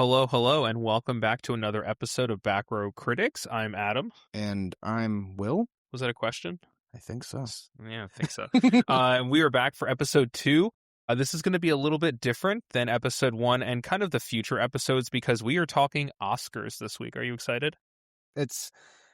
Hello, hello, and welcome back to another episode of Back Row Critics. I'm Adam. And I'm Will. Was that a question? I think so. Yeah, I think so. And we are back for episode 2. This is going to be a little bit different than episode 1 and kind of the future episodes because we are talking Oscars this week. Are you excited?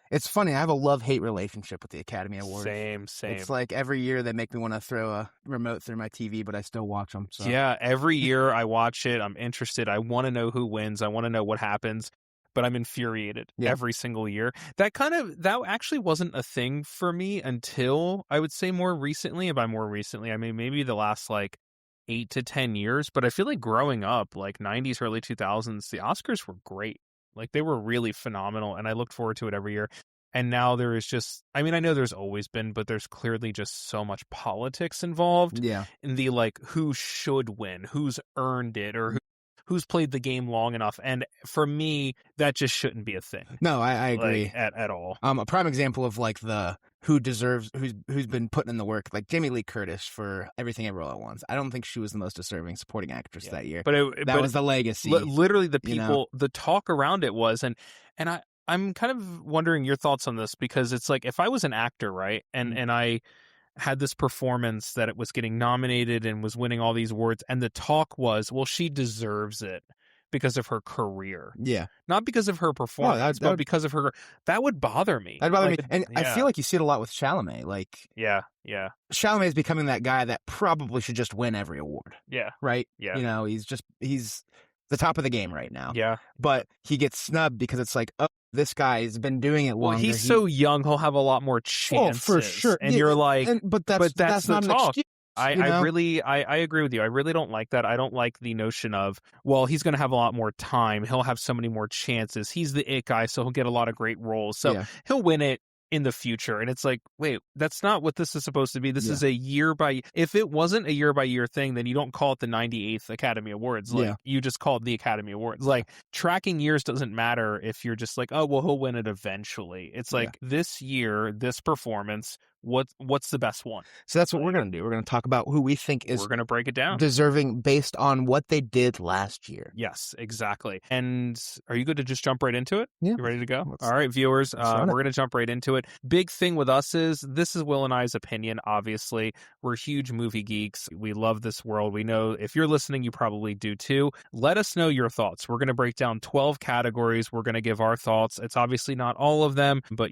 It's funny. I have a love-hate relationship with the Academy Awards. Same. It's like every year they make me want to throw a remote through my TV, but I still watch them. So. Yeah, every year I watch it. I'm interested. I want to know who wins. I want to know what happens. But I'm infuriated every single year. That actually wasn't a thing for me until I would say more recently. And by more recently, I mean maybe the last 8 to 10 years. But I feel like growing up, 90s, early 2000s, the Oscars were great. They were really phenomenal, and I looked forward to it every year. And now there is just, I mean, I know there's always been, but there's clearly just so much politics involved in the who should win, who's earned it, or who's played the game long enough. And for me, that just shouldn't be a thing. No, I agree at all. A prime example of the who deserves who's been putting in the work, like Jamie Lee Curtis for Everything Everywhere All at Once. I don't think she was the most deserving supporting actress that year. But that was the legacy. Literally, the people, the talk around it was, and I'm kind of wondering your thoughts on this because it's like if I was an actor, right, and I had this performance that it was getting nominated and was winning all these awards, and the talk was, well, she deserves it because of her career. Yeah. Not because of her performance, but because of her. That would bother me. That'd bother me. And I feel like you see it a lot with Chalamet. Yeah. Chalamet is becoming that guy that probably should just win every award. Yeah. Right? Yeah. He's the top of the game right now. Yeah. But he gets snubbed because it's like, oh, this guy's been doing it longer. Well, he's so young, he'll have a lot more chances. Oh, for sure. And you're like, but that's not the an talk. excuse. I agree with you. I really don't like that. I don't like the notion of, well, he's going to have a lot more time. He'll have so many more chances. He's the it guy, so he'll get a lot of great roles. So he'll win it in the future. And it's like, wait, that's not what this is supposed to be. This is a year by, if it wasn't a year by year thing, then you don't call it the 98th Academy Awards. You just call it the Academy Awards. Tracking years doesn't matter if you're just like, oh, well, he'll win it eventually. It's like this year, this performance, what's the best one? So that's what we're going to do. We're going to talk about who we think is we're going to break it down, deserving based on what they did last year. Yes, exactly. And are you good to just jump right into it? Yeah. You ready to go? All right, viewers, we're going to jump right into it. Big thing with us is this is Will and I's opinion, obviously. We're huge movie geeks. We love this world. We know if you're listening, you probably do too. Let us know your thoughts. We're going to break down 12 categories. We're going to give our thoughts. It's obviously not all of them, but,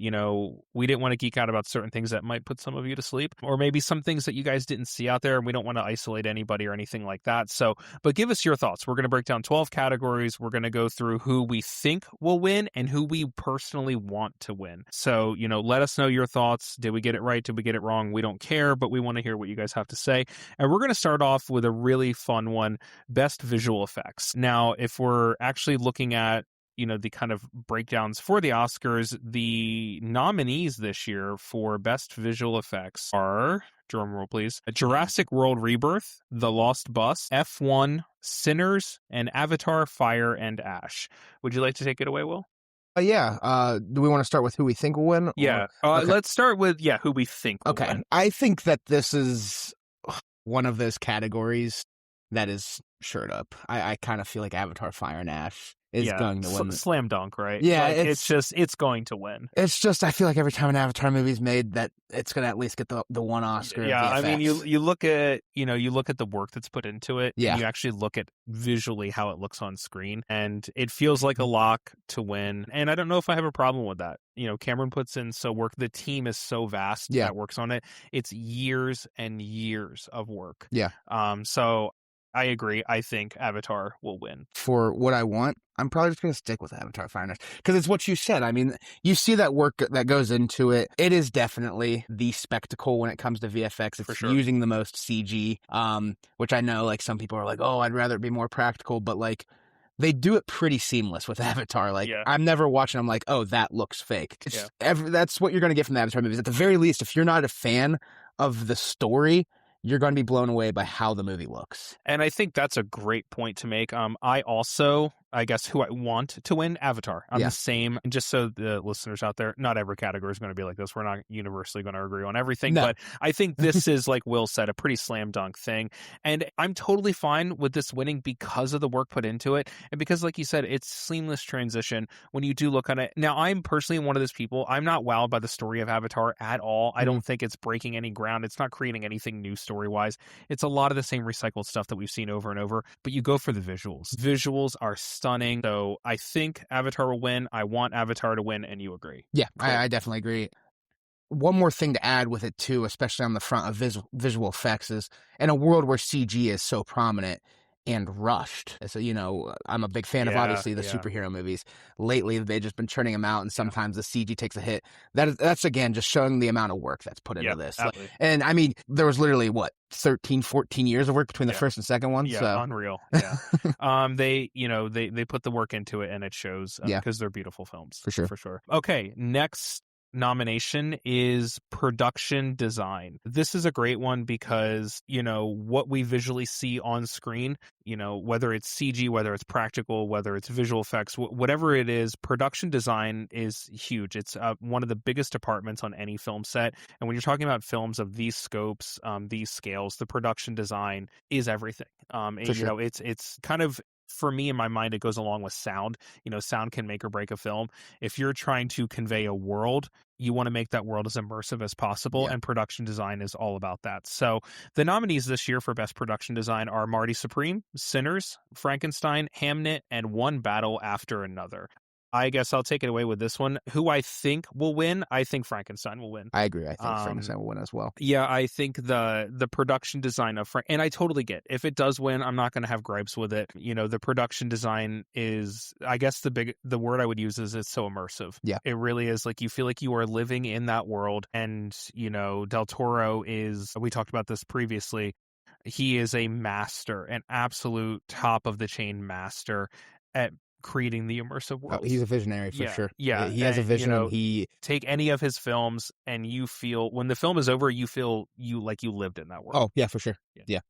we didn't want to geek out about certain things that might put some of you to sleep, or maybe some things that you guys didn't see out there, and we don't want to isolate anybody or anything like that. So, but give us your thoughts. We're going to break down 12 categories. We're going to go through who we think will win and who we personally want to win. So, let us know your thoughts. Did we get it right? Did we get it wrong? We don't care, but we want to hear what you guys have to say. And we're going to start off with a really fun one, best visual effects. Now, if we're actually looking at the kind of breakdowns for the Oscars, the nominees this year for best visual effects are, drum roll please, Jurassic World Rebirth, The Lost Bus, F1, Sinners, and Avatar Fire and Ash. Would you like to take it away, Will? Do we want to start with who we think will win? Yeah. Let's start with, who we think will win. I think that this is one of those categories that is shirt up. I kind of feel like Avatar Fire and Ash is going to win. Slam dunk, right? Yeah, it's going to win. It's just, I feel like every time an Avatar movie is made, that it's going to at least get the one Oscar. Yeah, I mean, you look at the work that's put into it. Yeah, and you actually look at visually how it looks on screen, and it feels like a lock to win. And I don't know if I have a problem with that. Cameron puts in work. The team is so vast that works on it. It's years and years of work. Yeah. So I agree. I think Avatar will win. For what I want, I'm probably just going to stick with Avatar Fire and Ash because it's what you said. I mean, you see that work that goes into it. It is definitely the spectacle when it comes to VFX. It's using the most CG, which I know some people are like, oh, I'd rather it be more practical, but they do it pretty seamless with Avatar. I'm never watching. I'm like, oh, that looks fake. That's what you're going to get from the Avatar movies. At the very least, if you're not a fan of the story, you're going to be blown away by how the movie looks. And I think that's a great point to make. I also I guess who I want to win, Avatar. I'm Yeah. the same. And just so the listeners out there, not every category is going to be like this. We're not universally going to agree on everything, No. but I think this is, like Will said, a pretty slam dunk thing. And I'm totally fine with this winning because of the work put into it. And because, like you said, it's seamless transition when you do look on it. Now, I'm personally one of those people. I'm not wowed by the story of Avatar at all. I Mhm. don't think it's breaking any ground. It's not creating anything new story wise. It's a lot of the same recycled stuff that we've seen over and over, but you go for the visuals. Visuals are stunning. So I think Avatar will win. I want Avatar to win, and you agree. Yeah, Cool. I definitely agree. One more thing to add with it too, especially on the front of visual effects, is in a world where CG is so prominent and rushed. So, I'm a big fan of Yeah, obviously the yeah, superhero movies. Lately, they've just been churning them out, and yeah, sometimes the CG takes a hit. That's again just showing the amount of work that's put yeah, into this. absolutely. And I mean, there was literally what 13, 14 years of work between the Yeah. first and second one. Yeah, So unreal. Yeah. They put the work into it and it shows yeah, because they're beautiful films for sure. for sure. Okay, next nomination is production design. This is a great one because, what we visually see on screen, whether it's CG, whether it's practical, whether it's visual effects, whatever it is, production design is huge. It's one of the biggest departments on any film set. And when you're talking about films of these scopes, these scales, the production design is everything. For sure. It's kind of, for me in my mind, it goes along with sound. Sound can make or break a film. If you're trying to convey a world, you want to make that world as immersive as possible, Yeah. and production design is all about that. So the nominees this year for best production design are Marty Supreme, Sinners, Frankenstein, Hamnet, and One Battle After Another. I guess I'll take it away with this one. Who I think will win? I think Frankenstein will win. I agree. I think Um, Frankenstein will win as well. yeah, I think the production design of and I totally get, if it does win, I'm not going to have gripes with it. The production design is, I guess the word I would use is it's so immersive. Yeah. It really is, like, you feel like you are living in that world. And Del Toro is, we talked about this previously, he is a master, an absolute top of the chain master at creating the immersive Oh, he's worlds. a visionary for Yeah, sure. yeah. He has a And, vision, and he take any of his films and you feel, when the film is over, you feel like you lived in that world. Oh, yeah, for sure. Yeah.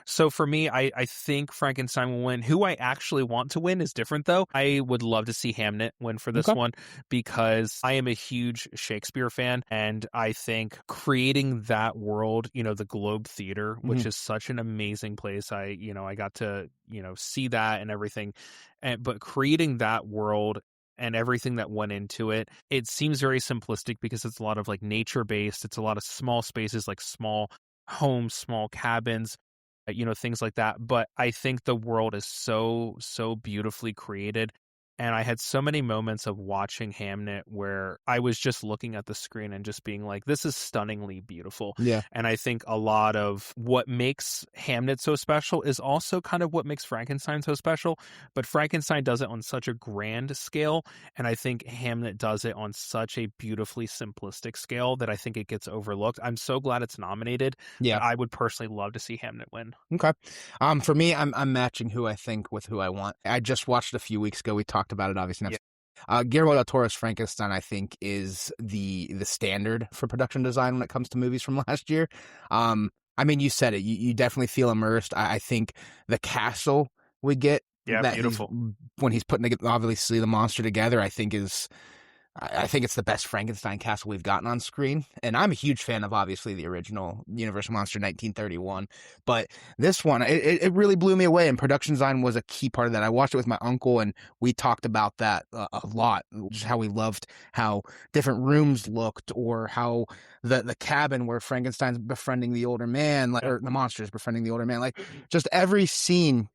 So for me, I think Frankenstein will win. Who I actually want to win is different, though. I would love to see Hamnet win for this Okay. one because I am a huge Shakespeare fan, and I think creating that world, the Globe Theater, which is such an amazing place. I got to, see that and everything, but creating that world and everything that went into it, it seems very simplistic because it's a lot of like nature based. It's a lot of small spaces, like small homes, small cabins, things like that. But I think the world is so, so beautifully created. And I had so many moments of watching Hamnet where I was just looking at the screen and just being like, this is stunningly beautiful. Yeah. And I think a lot of what makes Hamnet so special is also kind of what makes Frankenstein so special. But Frankenstein does it on such a grand scale. And I think Hamnet does it on such a beautifully simplistic scale that I think it gets overlooked. I'm so glad it's nominated. Yeah. But I would personally love to see Hamnet win. Okay. For me, I'm matching who I think with who I want. I just watched a few weeks ago. We talked about it, obviously. Guillermo del Toro's Frankenstein, I think, is the standard for production design when it comes to movies from last year. I mean, you said it. You definitely feel immersed. I think the castle we get Yeah, that beautiful. when he's putting obviously the monster together, I think it's the best Frankenstein castle we've gotten on screen. And I'm a huge fan of, obviously, the original Universal Monster 1931. But this one, it really blew me away. And production design was a key part of that. I watched it with my uncle, and we talked about that a lot. Just how we loved how different rooms looked, or how the cabin where Frankenstein's befriending the older man, or the monster's befriending the older man. Like, just every scene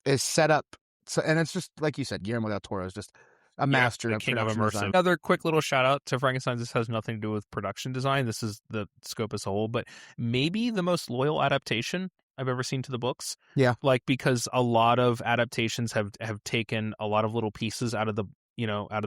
is set up. So, and it's just, like you said, Guillermo del Toro is just a master of king of production immersive design. Another quick little shout out to Frankenstein. This has nothing to do with production design. This is the scope as a whole, but maybe the most loyal adaptation I've ever seen to the books. Yeah. Like, because a lot of adaptations have taken a lot of little pieces out of the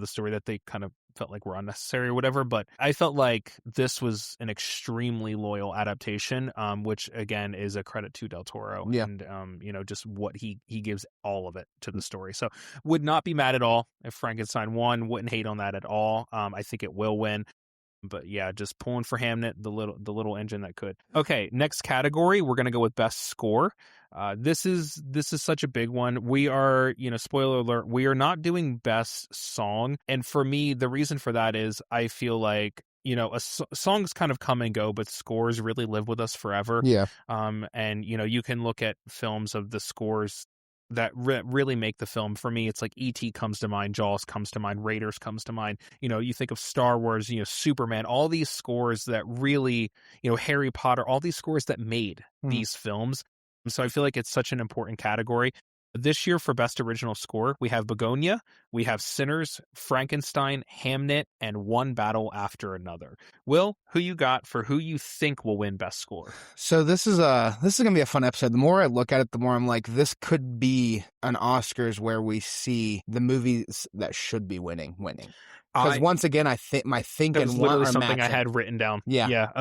story that they kind of felt like were unnecessary or whatever. But I felt like this was an extremely loyal adaptation, which again is a credit to Del Toro. Yeah. And just what he gives all of it to the story. So would not be mad at all if Frankenstein won. Wouldn't hate on that at all. I think it will win. But yeah, just pulling for Hamnet, the little engine that could. Okay, next category, we're gonna go with best score. This is such a big one. We are, spoiler alert, we are not doing best song, and for me, the reason for that is I feel like songs kind of come and go, but scores really live with us forever. Yeah. And you can look at films of the scores that really make the film. For me, it's like E.T. comes to mind, Jaws comes to mind, Raiders comes to mind. You think of Star Wars, Superman, all these scores that really, Harry Potter, all these scores that made these films. So I feel like it's such an important category. This year for Best Original Score, we have Begonia, we have Sinners, Frankenstein, Hamnet, and One Battle After Another. Will, who you got for who you think will win Best Score? So this is gonna be a fun episode. The more I look at it, the more I'm like, this could be an Oscars where we see the movies that should be winning. Because once again, I think my think that and was want literally are something matching. I had written down. Yeah.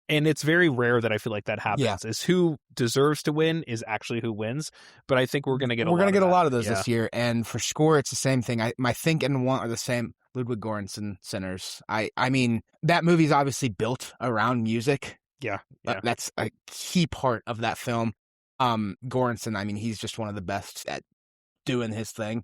And it's very rare that I feel like that happens. Is who deserves to win is actually who wins. But I think we're gonna get a lot of those this year. And for score, it's the same thing. My think and want are the same. Ludwig Göransson, Sinners. I mean, that movie's obviously built around music. Yeah. That's a key part of that film. Göransson, I mean, he's just one of the best at doing his thing.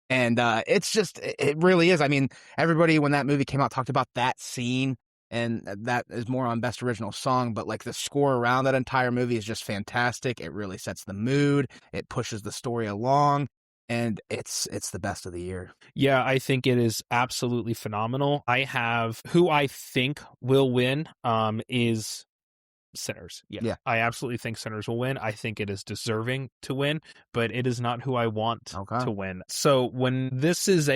And it really is. I mean, everybody, when that movie came out, talked about that scene, and that is more on Best Original Song, but like the score around that entire movie is just fantastic. It really sets the mood. It pushes the story along, and it's the best of the year. Yeah, I think it is absolutely phenomenal. I have who I think will win is Sinners. Yeah. I absolutely think Sinners will win. I think it is deserving to win, but it is not who I want to win. So when this is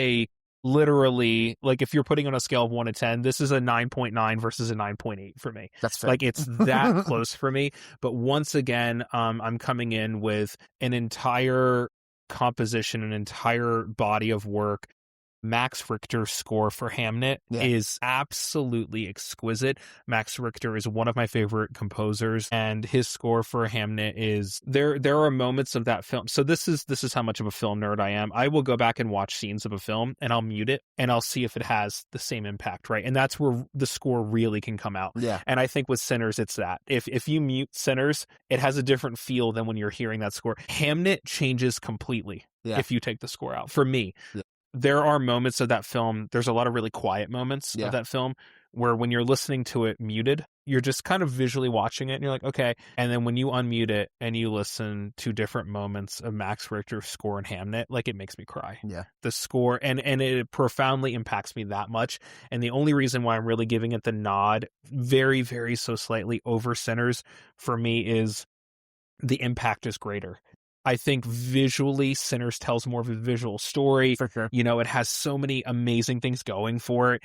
literally, like, if you're putting on a scale of 1 to 10, this is a 9.9 versus a 9.8 for me. That's fair. Like, it's that close for me. But once again, I'm coming in with an entire composition, an entire body of work. Max Richter's score for Hamnet is absolutely exquisite. Max Richter is one of my favorite composers, and his score for Hamnet is there are moments of that film. So this is how much of a film nerd I am. I will go back and watch scenes of a film and I'll mute it and I'll see if it has the same impact, right? And that's where the score really can come out. Yeah. And I think with Sinners, it's that. If you mute Sinners, it has a different feel than when you're hearing that score. Hamnet changes completely if you take the score out. For me. Yeah. There are moments of that film, there's a lot of really quiet moments of that film where when you're listening to it muted, you're just kind of visually watching it and you're like, okay. And then when you unmute it and you listen to different moments of Max Richter's score in Hamnet, like, it makes me cry. Yeah. The score, and it profoundly impacts me that much. And the only reason why I'm really giving it the nod very, very so slightly over Sinners for me is the impact is greater. I think visually, Sinners tells more of a visual story. For sure. It has so many amazing things going for it.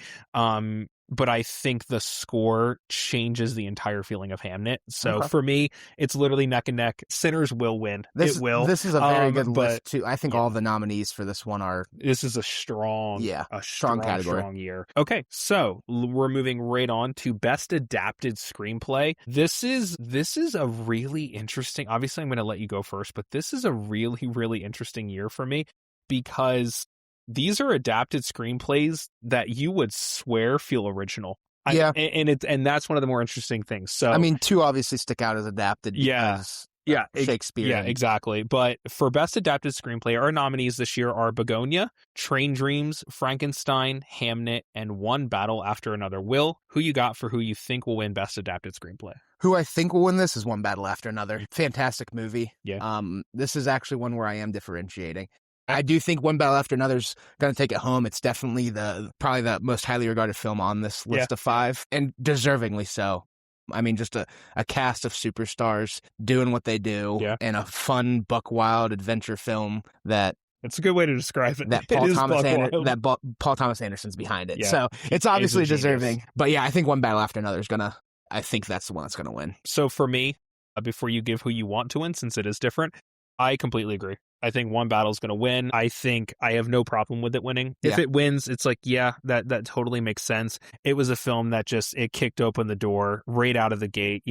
But I think the score changes the entire feeling of Hamnet. So for me, it's literally neck and neck. Sinners will win. It will. This is a very good list too. I think all the nominees for this one are. This is a strong category. Strong year. Okay, so we're moving right on to Best Adapted Screenplay. This is a really interesting. Obviously, I'm going to let you go first, but this is a really, really interesting year for me because these are adapted screenplays that you would swear feel original. And that's one of the more interesting things. So, I mean, two obviously stick out as adapted. Shakespeare. Yeah, exactly. But for Best Adapted Screenplay, our nominees this year are Begonia, Train Dreams, Frankenstein, Hamnet, and One Battle After Another. Will, who you got for who you think will win Best Adapted Screenplay? Who I think will win this is One Battle After Another. Fantastic movie. Yeah. This is actually one where I am differentiating. I do think One Battle After Another's going to take it home. It's definitely probably the most highly regarded film on this list of 5, and deservingly so. I mean, just a cast of superstars doing what they do and a fun, buck wild adventure film that. It's a good way to describe it. That Paul Thomas Anderson's behind it. Yeah. So it's obviously deserving. But yeah, I think One Battle After Another is I think that's the one that's going to win. So for me, before you give who you want to win, since it is different, I completely agree. I think One Battle is going to win. I think I have no problem with it winning. If it wins, it's like, that totally makes sense. It was a film that it kicked open the door right out of the gate.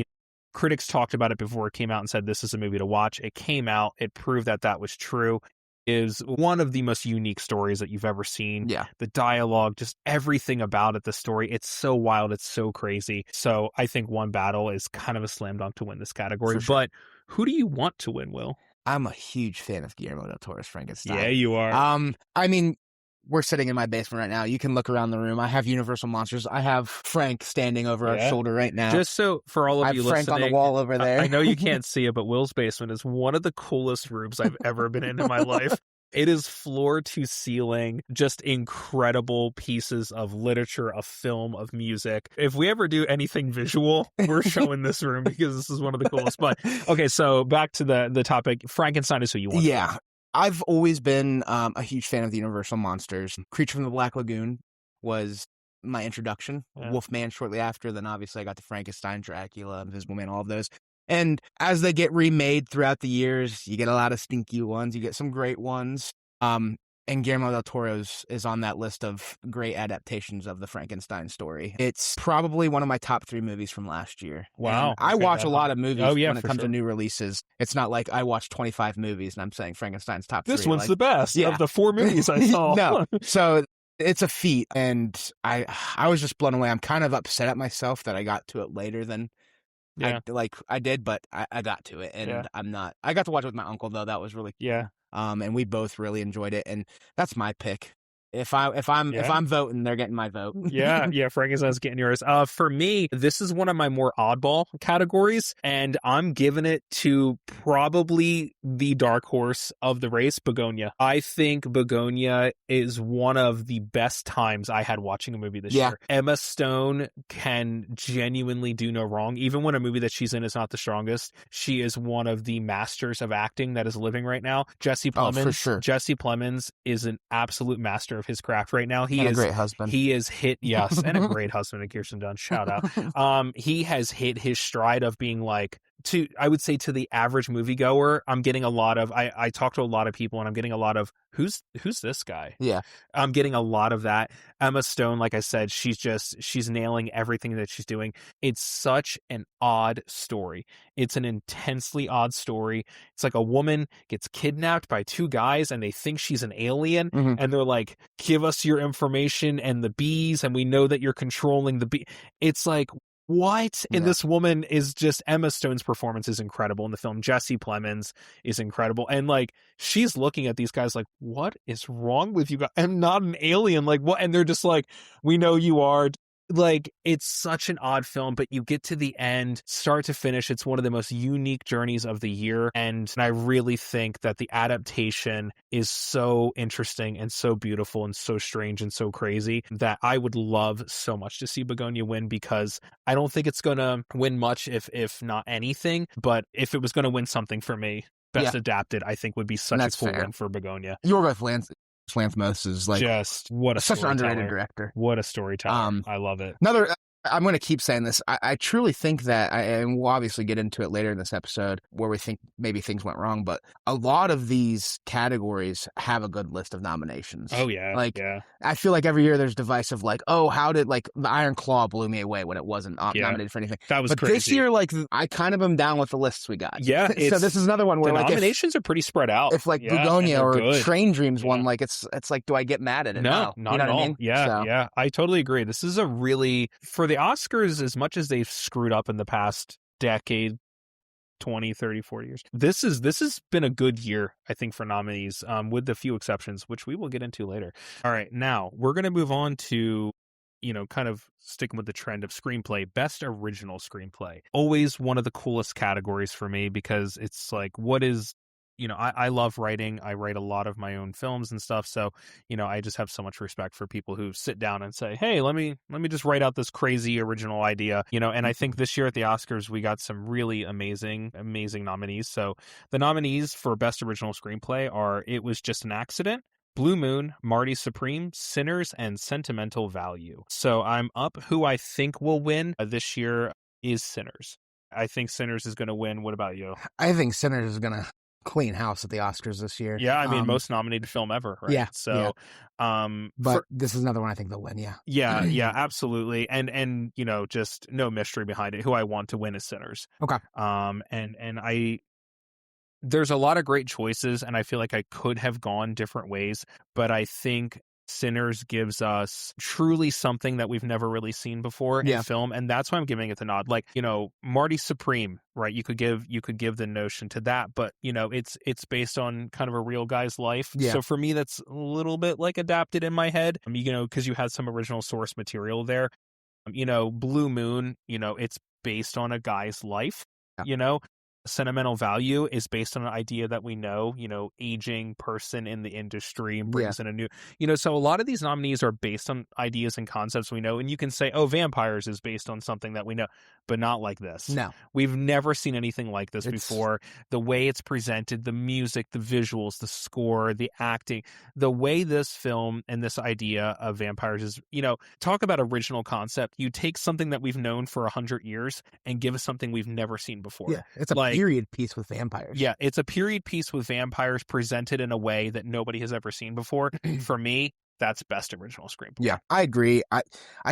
Critics talked about it before it came out and said this is a movie to watch. It came out. It proved that was true. Is one of the most unique stories that you've ever seen. Yeah. The dialogue, just everything about it, the story, it's so wild, it's so crazy. So I think One Battle is kind of a slam dunk to win this category. For sure. But Who do you want to win, Will? I'm a huge fan of Guillermo del Toro's Yeah, Frankenstein. you are. I mean, we're sitting in my basement right now. You can look around the room. I have Universal Monsters. I have Frank standing over our shoulder right now. Just so for all I of have you Frank on the listening, wall over there. I know you can't see it, but Will's basement is one of the coolest rooms I've ever been in my life. It is floor to ceiling, just incredible pieces of literature, of film, of music. If we ever do anything visual, we're showing this room because this is one of the coolest. But okay, so back to the topic. Frankenstein is who you want. Yeah. I've always been a huge fan of the Universal Monsters. Creature from the Black Lagoon was my introduction. Yeah. Wolfman shortly after. Then obviously I got to Frankenstein, Dracula, Invisible Man, all of those. And as they get remade throughout the years, you get a lot of stinky ones. You get some great ones. And Guillermo del Toro's is on that list of great adaptations of the Frankenstein story. It's probably one of my top 3 movies from last year. Wow. And I watch a lot of movies when it comes sure. to new releases. It's not like I watch 25 movies and I'm saying Frankenstein's top 3. This one's like, the best of the 4 movies I saw. No. So it's a feat. And I was just blown away. I'm kind of upset at myself that I got to it later than I did, but I got to it. And I got to watch it with my uncle, though. That was really cool. Yeah. And we both really enjoyed it, and that's my pick. If I'm voting, they're getting my vote. yeah, Frankenstein's getting yours. For me, this is one of my more oddball categories, and I'm giving it to probably the dark horse of the race, Begonia. I think Begonia is one of the best times I had watching a movie this year. Emma Stone can genuinely do no wrong. Even when a movie that she's in is not the strongest, she is one of the masters of acting that is living right now. Jesse Plemons. For sure. Jesse Plemons is an absolute master of his craft right now. He is a great husband. He is hit, yes, and a great husband, Kirsten Dunst. Shout out. He has hit his stride of being like, I would say to the average moviegoer, I'm getting a lot of, I talk to a lot of people and I'm getting a lot of, who's this guy? Yeah. I'm getting a lot of that. Emma Stone, like I said, she's nailing everything that she's doing. It's such an odd story. It's an intensely odd story. It's like a woman gets kidnapped by 2 guys and they think she's an alien and they're like, give us your information and the bees and we know that you're controlling the bee. It's like, what? And this woman is just, Emma Stone's performance is incredible in the film. Jesse Plemons is incredible. And like, she's looking at these guys like, what is wrong with you guys? I'm not an alien. Like, what? And they're just like, we know you are. Like, it's such an odd film, but you get to the end, start to finish. It's one of the most unique journeys of the year. And I really think that the adaptation is so interesting and so beautiful and so strange and so crazy that I would love so much to see Begonia win, because I don't think it's going to win much, if not anything. But if it was going to win something for me, Best Adapted, I think would be such a cool win for Begonia. Yorgos Lanthimos is like just what a such an underrated director. What a storyteller. I love it. I'm going to keep saying this. I truly think that, and we'll obviously get into it later in this episode where we think maybe things went wrong, but a lot of these categories have a good list of nominations. Oh, yeah. I feel like every year there's divisive, like, oh, how did, like, the Iron Claw blew me away when it wasn't nominated for anything. That was crazy. This year, like, I kind of am down with the lists we got. Yeah. So this is another one where, the like, nominations are pretty spread out. If, like, Begonia or Train Dreams won, like, it's like, do I get mad at it? No, not at all. I mean? Yeah, I totally agree. This is a really, for the Oscars, as much as they've screwed up in the past decade, 20, 30, 40 years, this has been a good year, I think, for nominees, with a few exceptions, which we will get into later. All right, now we're going to move on to, kind of sticking with the trend of screenplay. Best original screenplay. Always one of the coolest categories for me, because it's like, what is, I love writing. I write a lot of my own films and stuff. So, I just have so much respect for people who sit down and say, hey, let me just write out this crazy original idea, and I think this year at the Oscars, we got some really amazing nominees. So the nominees for Best Original Screenplay are It Was Just an Accident, Blue Moon, Marty Supreme, Sinners, and Sentimental Value. So I'm up. Who I think will win this year is Sinners. I think Sinners is going to win. What about you? I think Sinners is going to clean house at the Oscars this year. Yeah, I mean, most nominated film ever, right? Yeah. So, but this is another one I think they'll win. Yeah. Yeah, absolutely. And just no mystery behind it. Who I want to win is Sinners. Okay. There's a lot of great choices, and I feel like I could have gone different ways, but I think Sinners gives us truly something that we've never really seen before in film, and that's why I'm giving it the nod. Like, Marty Supreme, right? You could give the notion to that, but it's based on kind of a real guy's life. Yeah. So for me, that's a little bit like adapted in my head, because you had some original source material there. Blue Moon, it's based on a guy's life. Sentimental Value is based on an idea that we know, aging person in the industry and brings in a new, so a lot of these nominees are based on ideas and concepts we know. And you can say, oh, Vampires is based on something that we know, but not like this. No. We've never seen anything like this before. The way it's presented, the music, the visuals, the score, the acting, the way this film and this idea of vampires is, talk about original concept. You take something that we've known for 100 years and give us something we've never seen before. Yeah, it's a period piece with vampires. Yeah, it's a period piece with vampires presented in a way that nobody has ever seen before. For me, that's best original screenplay. Yeah, I agree. I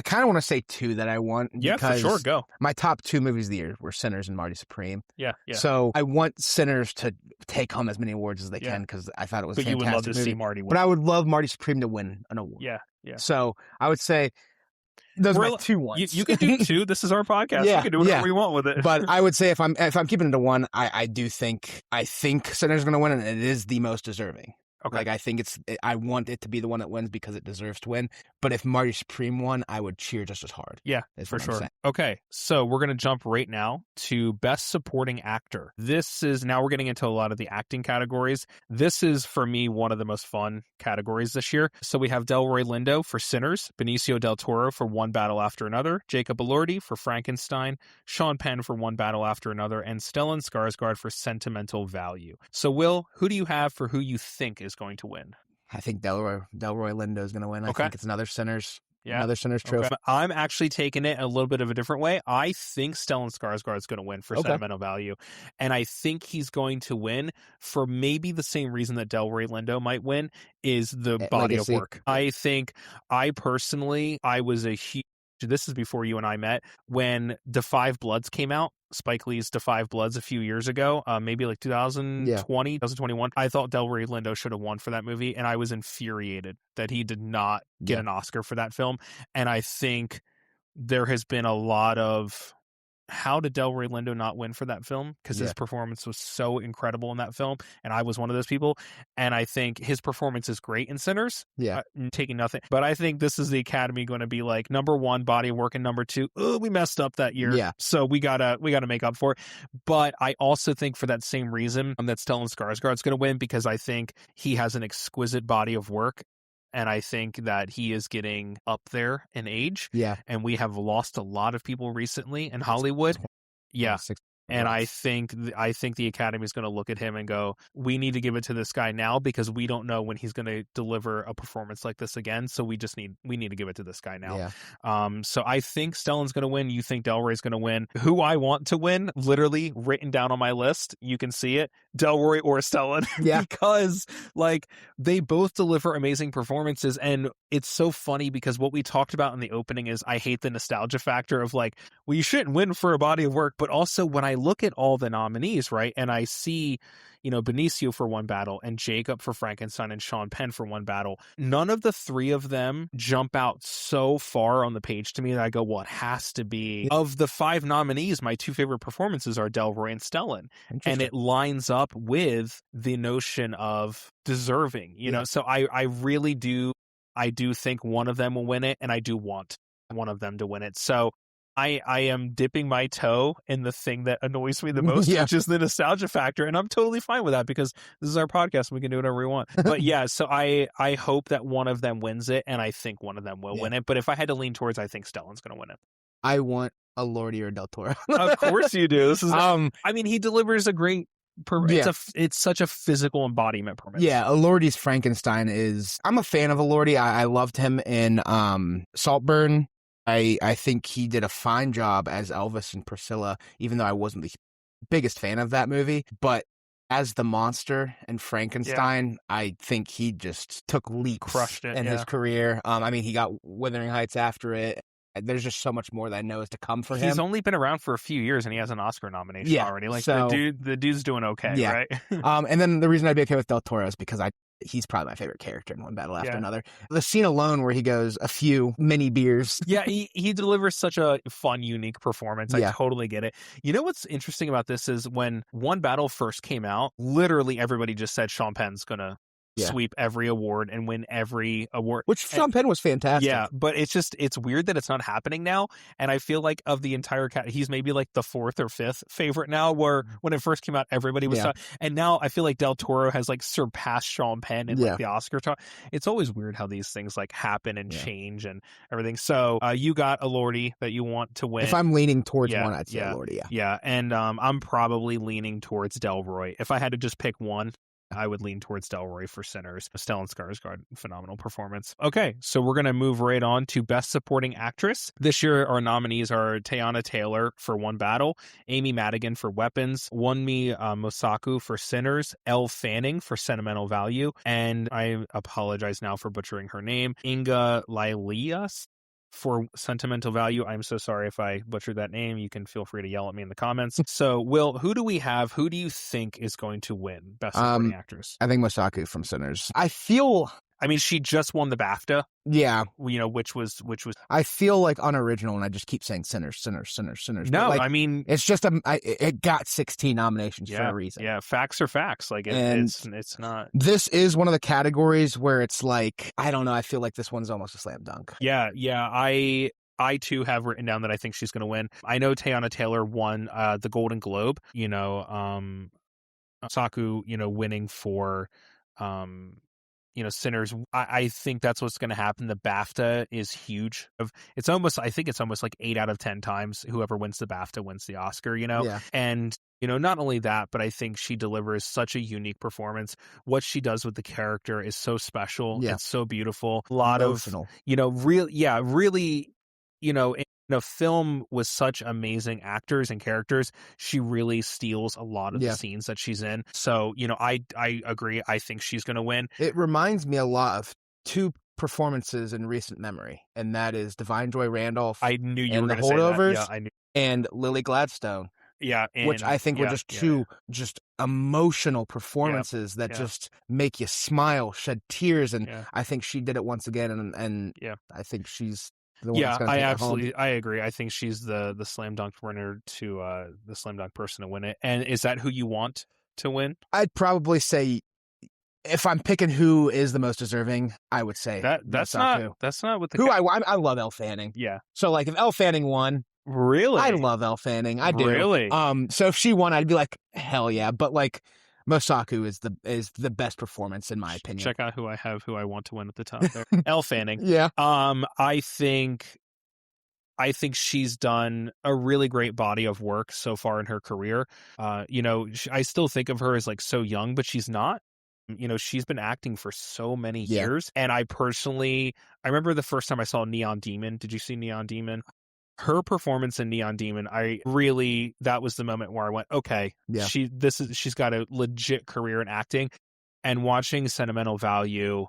kind of want to say two that I want. Yeah, for sure. Go. My top two movies of the year were Sinners and Marty Supreme. Yeah. So I want Sinners to take home as many awards as they can because I thought it was a fantastic you would love to movie. see Marty win. But I would love Marty Supreme to win an award. Yeah. So I would say those are my two ones. You can do two. This is our podcast. You can do whatever you want with it. But I would say if I'm keeping it to one, I think Sinners is going to win, and it is the most deserving. Okay. Like, I want it to be the one that wins because it deserves to win. But if Marty Supreme won, I would cheer just as hard. Yeah, for sure. Okay, so we're going to jump right now to Best Supporting Actor. Now we're getting into a lot of the acting categories. This is, for me, one of the most fun categories this year. So we have Delroy Lindo for Sinners, Benicio del Toro for One Battle After Another, Jacob Elordi for Frankenstein, Sean Penn for One Battle After Another, and Stellan Skarsgård for Sentimental Value. So, Will, who do you have for who you think is going to win? I think Delroy Lindo is going to win. I think it's another Sinners. Yeah. Another Sinners trophy. Okay. I'm actually taking it a little bit of a different way. I think Stellan Skarsgård is going to win for Sentimental Value. And I think he's going to win for maybe the same reason that Delroy Lindo might win is the body of work. I think I was a huge, this is before you and I met, when The Five Bloods came out. Spike Lee's The Five Bloods a few years ago, maybe like 2020, 2021. I thought Delroy Lindo should have won for that movie, and I was infuriated that he did not get an Oscar for that film. And I think there has been a lot of, how did Delroy Lindo not win for that film? Because his performance was so incredible in that film, and I was one of those people. And I think his performance is great in Sinners. Yeah, taking nothing, but I think this is the Academy going to be like, number one, body of work, and number two, we messed up that year. Yeah, so we gotta make up for it. But I also think for that same reason that Stellan Skarsgård's going to win, because I think he has an exquisite body of work. And I think that he is getting up there in age. Yeah. And we have lost a lot of people recently in Hollywood. Yeah. And I think the Academy is going to look at him and go, we need to give it to this guy now, because we don't know when he's going to deliver a performance like this again. So we need to give it to this guy now. Yeah. So I think Stellan's going to win. You think Delroy's going to win. Who I want to win, literally written down on my list, you can see it, Delroy or Stellan. Yeah. Because they both deliver amazing performances. And it's so funny because what we talked about in the opening is I hate the nostalgia factor of well, you shouldn't win for a body of work. But also when I look at all the nominees, right, and I see, Benicio for One Battle and Jacob for Frankenstein and Sean Penn for One Battle, none of the three of them jump out so far on the page to me that I go, well, it has to be. Of the five nominees, my two favorite performances are Delroy and Stellan. And it lines up with the notion of deserving, so I really do. I do think one of them will win it, and I do want one of them to win it. So I am dipping my toe in the thing that annoys me the most, which is the nostalgia factor. And I'm totally fine with that because this is our podcast and we can do whatever we want. But yeah, so I hope that one of them wins it, and I think one of them will win it. But if I had to lean towards, I think Stellan's going to win it. I want a Elordi or Del Toro. Of course you do. This is he delivers a great it's such a physical embodiment performance. Yeah, Elordi's Frankenstein is, I'm a fan of Elordi. I loved him in Saltburn. I think he did a fine job as Elvis and Priscilla, even though I wasn't the biggest fan of that movie. But as the monster in Frankenstein, I think he just took leaps, crushed it in his career. He got Wuthering Heights after it. There's just so much more that I know is to come for him. He's only been around for a few years, and he has an Oscar nomination already. The dude's doing okay, right? And then the reason I'd be okay with Del Toro is because I he's probably my favorite character in one battle after Yeah. another. The scene alone where he goes a few mini beers. Yeah, he delivers such a fun, unique performance. I Yeah. totally get it. You know what's interesting about this is when One Battle first came out, literally everybody just said Sean Penn's gonna Yeah. sweep every award and win every award. Which Sean Penn was fantastic. Yeah, but it's weird that it's not happening now, and I feel like of the entire he's maybe like the 4th or 5th favorite now, where when it first came out, everybody was and now I feel like Del Toro has like surpassed Sean Penn in like the Oscar talk. It's always weird how these things like happen and change and everything. So you got a Lordy that you want to win. If I'm leaning towards one, I'd say Lordy, Yeah, and I'm probably leaning towards Delroy. If I had to just pick one, I would lean towards Delroy for Sinners. Stellan Skarsgård, phenomenal performance. Okay, so we're going to move right on to Best Supporting Actress. This year, our nominees are Teyana Taylor for One Battle, Amy Madigan for Weapons, Wunmi Mosaku for Sinners, Elle Fanning for Sentimental Value, and I apologize now for butchering her name, Inga Lilias for Sentimental Value. I'm so sorry if I butchered that name. You can feel free to yell at me in the comments. So, Will, who do we have? Who do you think is going to win Best Supporting Actress? I think Mosaku from Sinners. I mean, she just won the BAFTA. Yeah. You know, which was. I feel like unoriginal, and I just keep saying Sinners. No, like, I mean, it's just it got 16 nominations for a reason. Yeah, facts are facts. Like it's not. This is one of the categories where it's like, I don't know. I feel like this one's almost a slam dunk. Yeah. I too have written down that I think she's going to win. I know Teyana Taylor won the Golden Globe. You know, Saku, winning for Sinners. I think that's what's going to happen. The BAFTA is huge. I think it's almost like 8 out of 10 times whoever wins the BAFTA wins the Oscar, Yeah. And, not only that, but I think she delivers such a unique performance. What she does with the character is so special. Yeah. It's so beautiful. A lot Emotional. Really, in a film with such amazing actors and characters, she really steals a lot of the scenes that she's in. So, I agree. I think she's going to win. It reminds me a lot of 2 performances in recent memory, and that is Divine Joy Randolph. I knew you were going to say Holdovers, that. Yeah, I knew. And Lily Gladstone. Yeah, which I think were just 2 just emotional performances that just make you smile, shed tears, and I think she did it once again, and I think she's the one that's going to take it home. I agree. I think she's the slam dunk winner to the slam dunk person to win it. And is that who you want to win? I'd probably say, if I'm picking who is the most deserving, I would say that's Mosaku. not what the who I love Elle Fanning. Yeah. So like if Elle Fanning won. Really? I love Elle Fanning. I do. Really? So if she won, I'd be like, hell yeah. But like, Mosaku is the best performance in my opinion. Check out who I want to win at the top there. Elle Fanning. Yeah. I think she's done a really great body of work so far in her career. I still think of her as like so young, but she's not. She's been acting for so many years. And I remember the first time I saw Neon Demon. Did you see Neon Demon? Her performance in Neon Demon, that was the moment where I went, okay, she's got a legit career in acting. And watching Sentimental Value,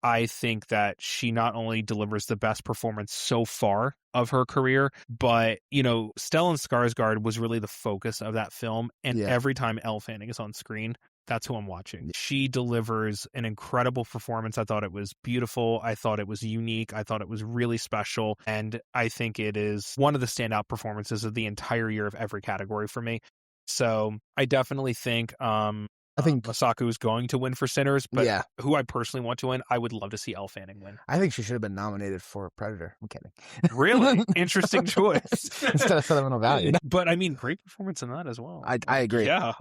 I think that she not only delivers the best performance so far of her career, but, Stellan Skarsgård was really the focus of that film. And every time Elle Fanning is on screen, that's who I'm watching. She delivers an incredible performance. I thought it was beautiful. I thought it was unique. I thought it was really special. And I think it is one of the standout performances of the entire year of every category for me. So I definitely think I think Mosaku is going to win for Sinners, but who I personally want to win, I would love to see Elle Fanning win. I think she should have been nominated for Predator. I'm kidding. Really? Interesting choice. Instead of Sentimental Value. But I mean, great performance in that as well. I agree. Yeah.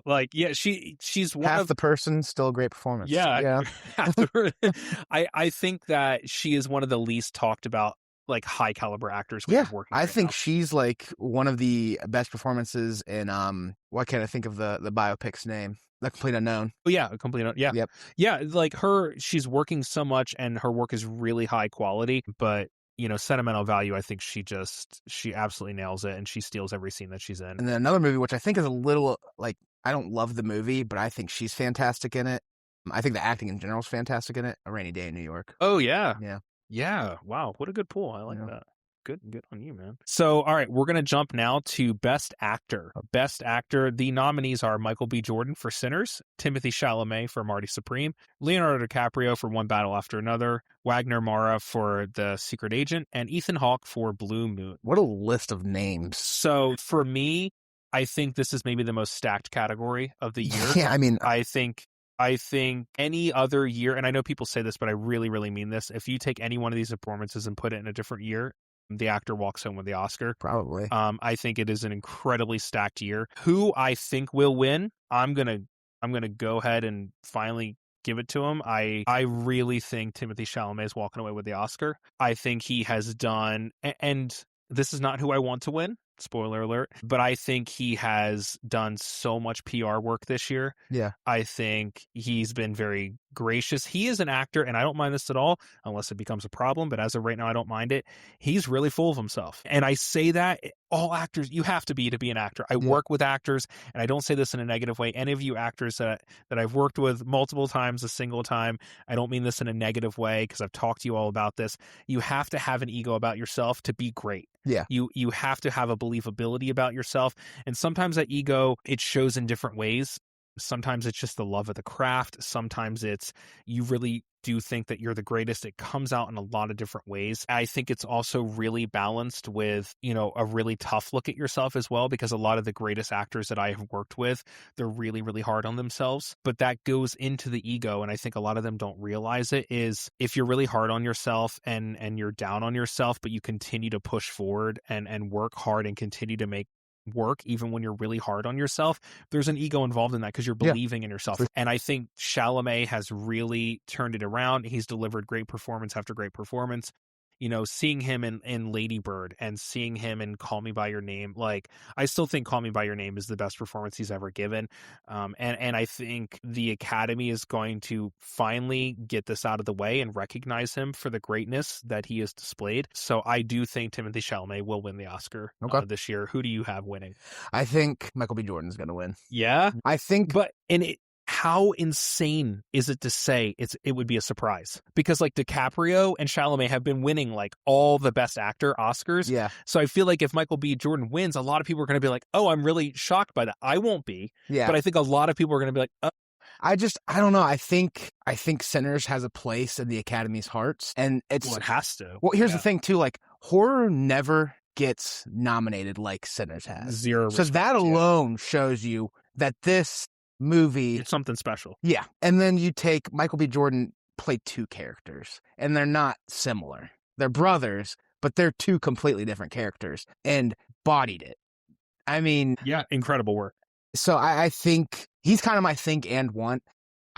She's one half of the person, still a great performance. Yeah. I think that she is one of the least talked about like high caliber actors. Working I think now. She's like one of the best performances in what can't I think of the biopic's name? The Complete Unknown. Oh yeah, a Complete Unknown. Yeah. Yep. Yeah, like she's working so much and her work is really high quality, but Sentimental Value, I think she absolutely nails it and she steals every scene that she's in. And then another movie which I think is a little like, I don't love the movie, but I think she's fantastic in it. I think the acting in general is fantastic in it. A Rainy Day in New York. Oh yeah. Yeah. Yeah. Wow. What a good pull. I like that. Good on you, man. So, all right, we're going to jump now to Best Actor. Best Actor, the nominees are Michael B. Jordan for Sinners, Timothy Chalamet for Marty Supreme, Leonardo DiCaprio for One Battle After Another, Wagner Mara for The Secret Agent, and Ethan Hawke for Blue Moon. What a list of names. So, for me, I think this is maybe the most stacked category of the year. Yeah, I mean, I think any other year, and I know people say this, but I really, really mean this. If you take any one of these performances and put it in a different year, the actor walks home with the Oscar. probably. I think it is an incredibly stacked year. Who I think will win, I'm gonna go ahead and finally give it to him. I really think Timothy Chalamet is walking away with the Oscar. I think he has done, and this is not who I want to win. Spoiler alert. But I think he has done so much PR work this year. Yeah. I think he's been very gracious. He is an actor, and I don't mind this at all, unless it becomes a problem. But as of right now, I don't mind it. He's really full of himself. And I say that all actors, you have to be an actor. I work with actors, and I don't say this in a negative way. Any of you actors that I've worked with multiple times, a single time, I don't mean this in a negative way because I've talked to you all about this. You have to have an ego about yourself to be great. Yeah. You have to have a believability about yourself. And sometimes that ego, it shows in different ways. Sometimes it's just the love of the craft. Sometimes it's you really do think that you're the greatest. It comes out in a lot of different ways. I think it's also really balanced with, a really tough look at yourself as well, because a lot of the greatest actors that I have worked with, they're really, really hard on themselves. But that goes into the ego. And I think a lot of them don't realize it is if you're really hard on yourself and you're down on yourself, but you continue to push forward and work hard and continue to make work even when you're really hard on yourself, there's an ego involved in that because you're believing in yourself. And I think Chalamet has really turned it around. He's delivered great performance after great performance. Seeing him in Lady Bird and seeing him in Call Me by Your Name, like I still think Call Me by Your Name is the best performance he's ever given. And I think the Academy is going to finally get this out of the way and recognize him for the greatness that he has displayed. So I do think Timothy Chalamet will win the Oscar this year. Who do you have winning? I think Michael B. Jordan is going to win. Yeah, I think, how insane is it to say it would be a surprise? Because like DiCaprio and Chalamet have been winning like all the Best Actor Oscars. Yeah. So I feel like if Michael B. Jordan wins, a lot of people are going to be like, "Oh, I'm really shocked by that." I won't be. Yeah. But I think a lot of people are going to be like, "Oh." I don't know. I think Sinners has a place in the Academy's hearts, and it has to. Well, here's the thing too. Like horror never gets nominated like Sinners has. Zero. So that alone shows you that this movie, it's something special. Yeah. And then you take Michael B. Jordan played two characters, and they're not similar. They're brothers, but they're two completely different characters, and bodied it. I mean, yeah, incredible work. So I think he's kind of my think and want.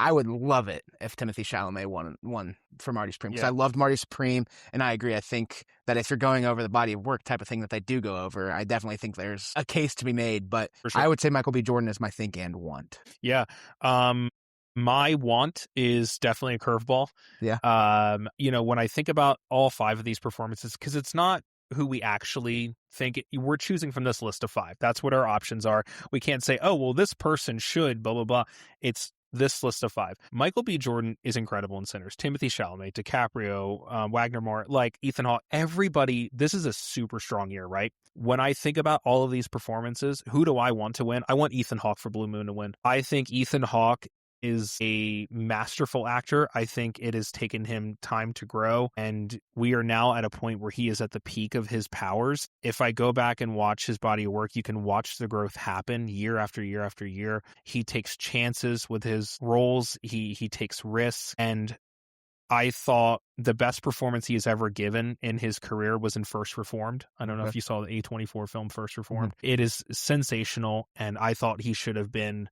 I would love it if Timothy Chalamet won for Marty Supreme, because I loved Marty Supreme, and I agree. I think that if you're going over the body of work type of thing that they do go over, I definitely think there's a case to be made. But I would say Michael B. Jordan is my think and want. Yeah. My want is definitely a curveball. Yeah. When I think about all five of these performances, because it's not who we actually think we're choosing from this list of five. That's what our options are. We can't say, oh, well, this person should, blah, blah, blah. It's this list of five. Michael B. Jordan is incredible in Sinners. Timothy Chalamet, DiCaprio, Wagner Moore, like Ethan Hawke, everybody. This is a super strong year, right? When I think about all of these performances, who do I want to win? I want Ethan Hawke for Blue Moon to win. I think Ethan Hawke is a masterful actor. I think it has taken him time to grow, and we are now at a point where he is at the peak of his powers. If I go back and watch his body of work, you can watch the growth happen year after year after year. He takes chances with his roles. He takes risks, and I thought the best performance he has ever given in his career was in First Reformed. I don't know if you saw the A24 film First Reformed. Mm-hmm. It is sensational, and I thought he should have been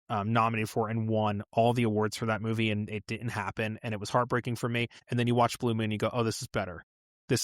nominated for and won all the awards for that movie, and it didn't happen, and it was heartbreaking for me. And then you watch Blue Moon and you go, oh, this is better. I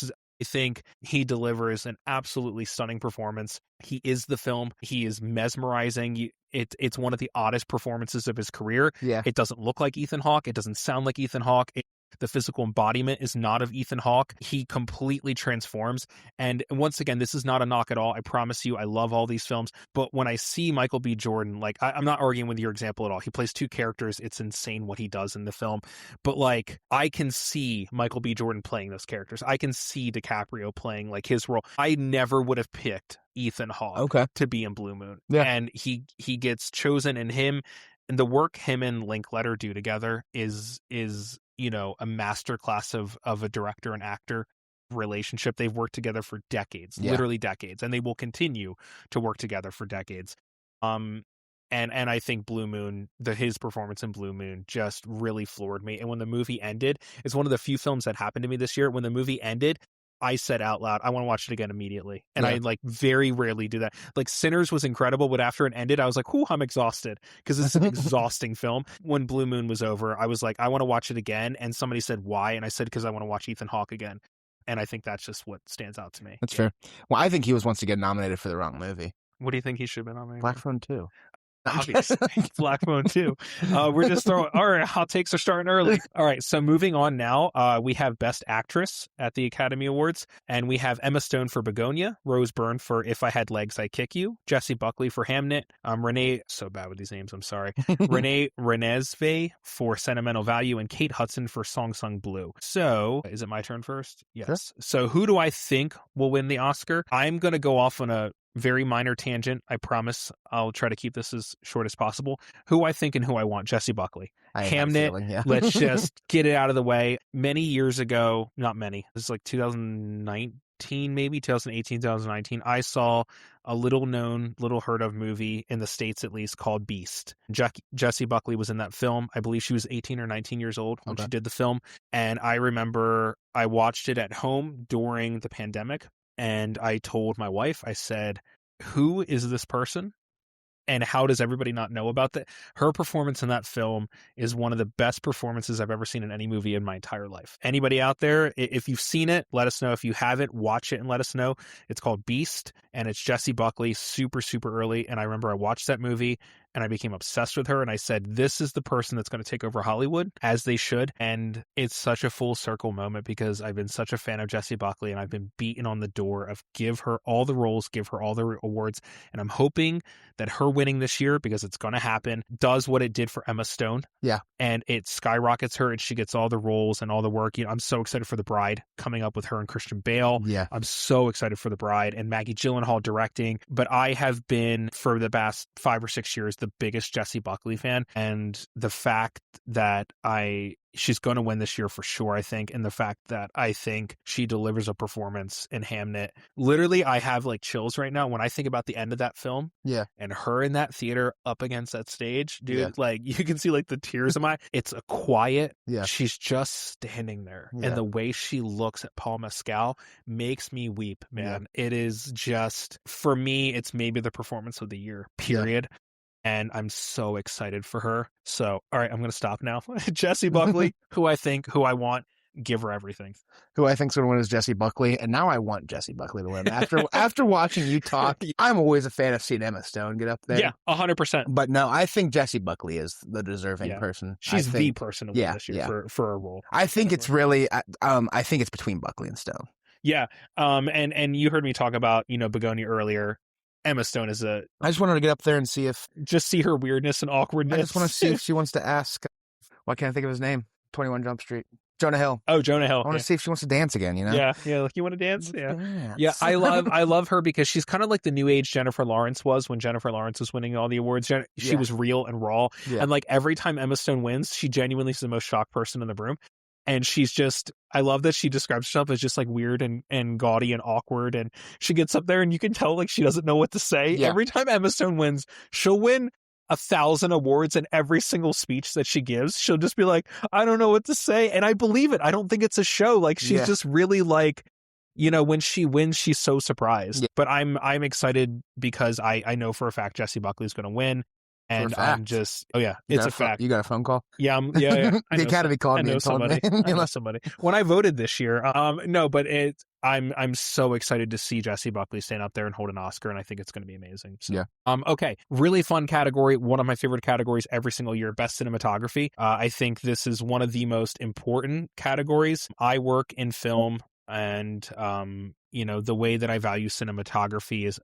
think he delivers an absolutely stunning performance. He is the film. He is mesmerizing. It's one of the oddest performances of his career. Yeah. It doesn't look like Ethan Hawke. It doesn't sound like Ethan Hawke. The physical embodiment is not of Ethan Hawke. He completely transforms. And once again, this is not a knock at all. I promise you, I love all these films. But when I see Michael B. Jordan, like, I'm not arguing with your example at all. He plays two characters. It's insane what he does in the film. But like, I can see Michael B. Jordan playing those characters. I can see DiCaprio playing like his role. I never would have picked Ethan Hawke to be in Blue Moon. Yeah. And he gets chosen, and him and the work him and Linkletter do together is you know, a masterclass of a director and actor relationship. They've worked together for decades, literally decades, and they will continue to work together for decades. And I think Blue Moon, his performance in Blue Moon just really floored me. And when the movie ended, it's one of the few films that happened to me this year. When the movie ended, I said out loud, I want to watch it again immediately. And I like very rarely do that. Like Sinners was incredible, but after it ended, I was like, "Whew, I'm exhausted," because it's an exhausting film. When Blue Moon was over, I was like, I want to watch it again. And somebody said, "Why?" And I said, because I want to watch Ethan Hawke again. And I think that's just what stands out to me. That's fair. Well, I think he was once again nominated for the wrong movie. What do you think he should have been nominated? Black Phone 2. Obviously. Black Phone 2. We're just throwing, all right, hot takes are starting early. All right, so moving on now, we have Best Actress at the Academy Awards, and we have Emma Stone for Begonia, Rose Byrne for If I Had Legs, I'd Kick You, Jessie Buckley for Hamnet, Renee, so bad with these names, I'm sorry, Renee Renesmee for Sentimental Value, and Kate Hudson for Song Sung Blue. So, is it my turn first? Yes. Sure. So who do I think will win the Oscar? I'm going to go off on a very minor tangent. I promise I'll try to keep this as short as possible. Who I think and who I want: Jessie Buckley. Hamnet, let's just get it out of the way. Many years ago, not many, this is like 2019, maybe 2018, 2019, I saw a little known, little heard of movie in the States at least called Beast. Jessie Buckley was in that film. I believe she was 18 or 19 years old when she did the film. And I remember I watched it at home during the pandemic. And I told my wife, I said, "Who is this person? And how does everybody not know about that?" Her performance in that film is one of the best performances I've ever seen in any movie in my entire life. Anybody out there, if you've seen it, let us know. If you haven't, watch it and let us know. It's called Beast, and it's Jessie Buckley, super, super early. And I remember I watched that movie, and I became obsessed with her. And I said, this is the person that's going to take over Hollywood, as they should. And it's such a full circle moment because I've been such a fan of Jessie Buckley, and I've been beaten on the door of give her all the roles, give her all the awards. And I'm hoping that her winning this year, because it's going to happen, does what it did for Emma Stone. Yeah. And it skyrockets her, and she gets all the roles and all the work. You know, I'm so excited for The Bride coming up with her and Christian Bale. Yeah. I'm so excited for The Bride and Maggie Gyllenhaal directing. But I have been, for the past 5 or 6 years, the biggest Jessie Buckley fan. And the fact that she's going to win this year for sure, I think. And the fact that I think she delivers a performance in Hamnet. Literally, I have like chills right now when I think about the end of that film. Yeah. And her in that theater up against that stage, dude. Yeah. Like, you can see like the tears in my, it's a quiet. Yeah. She's just standing there. Yeah. And the way she looks at Paul Mescal makes me weep, man. Yeah. It is just, for me, it's maybe the performance of the year, period. Yeah. And I'm so excited for her. So, all right, I'm going to stop now. Jessie Buckley, who I want, give her everything. Who I think's going to win is Jessie Buckley, and now I want Jessie Buckley to win. After watching you talk, I'm always a fan of seeing Emma Stone get up there. Yeah, 100%. But no, I think Jessie Buckley is the deserving person. She's the person to win this year for a role. I think it's really, I think it's between Buckley and Stone. Yeah, and you heard me talk about, Begonia earlier. Emma Stone is I just wanted to get up there and see her weirdness and awkwardness. I just want to see if she wants to ask, why can't I think of his name? 21 Jump Street. Jonah Hill. Oh, Jonah Hill. I want to see if she wants to dance again, Yeah, like, you want to dance? Yeah. I love her because she's kind of like the new age Jennifer Lawrence was when Jennifer Lawrence was winning all the awards. She was real and raw. Yeah. And like every time Emma Stone wins, she genuinely is the most shocked person in the room. And she's just, I love that she describes herself as just like weird and gaudy and awkward. And she gets up there and you can tell like she doesn't know what to say. Yeah. Every time Emma Stone wins, she'll win 1,000 awards, and every single speech that she gives, she'll just be like, I don't know what to say. And I believe it. I don't think it's a show. Like, she's just really like, when she wins, she's so surprised. Yeah. But I'm excited because I know for a fact Jessie Buckley's going to win. For a And I'm fact. just, oh yeah, it's a fact. You got a phone call? Yeah, yeah. The Academy I called me know and told me. somebody. I know somebody. When I voted this year, no, but I'm so excited to see Jessie Buckley stand up there and hold an Oscar, and I think it's going to be amazing. So, Yeah. Okay, really fun category. One of my favorite categories every single year, best cinematography. I think this is one of the most important categories. I work in film, and the way that I value cinematography is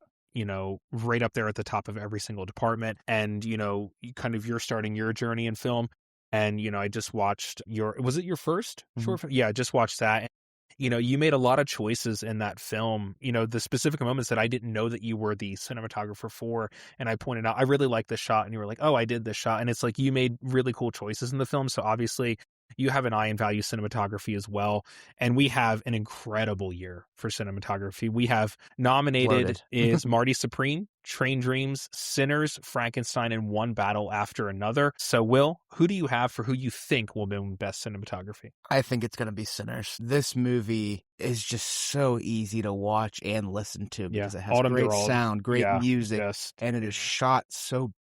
right up there at the top of every single department. And, you're starting your journey in film. And, I just watched was it your first short film? Yeah, I just watched that. You made a lot of choices in that film, the specific moments that I didn't know that you were the cinematographer for. And I pointed out, I really like this shot. And you were like, oh, I did this shot. And it's like, you made really cool choices in the film. So obviously you have an eye and value cinematography as well. And we have an incredible year for cinematography. We have nominated Loaded. is Marty Supreme, Train Dreams, Sinners, Frankenstein, and One Battle After Another. So, Will, who do you have for who you think will win best cinematography? I think it's going to be Sinners. This movie is just so easy to watch and listen to because it has Autumn great Durald. sound, great music, and it is shot so.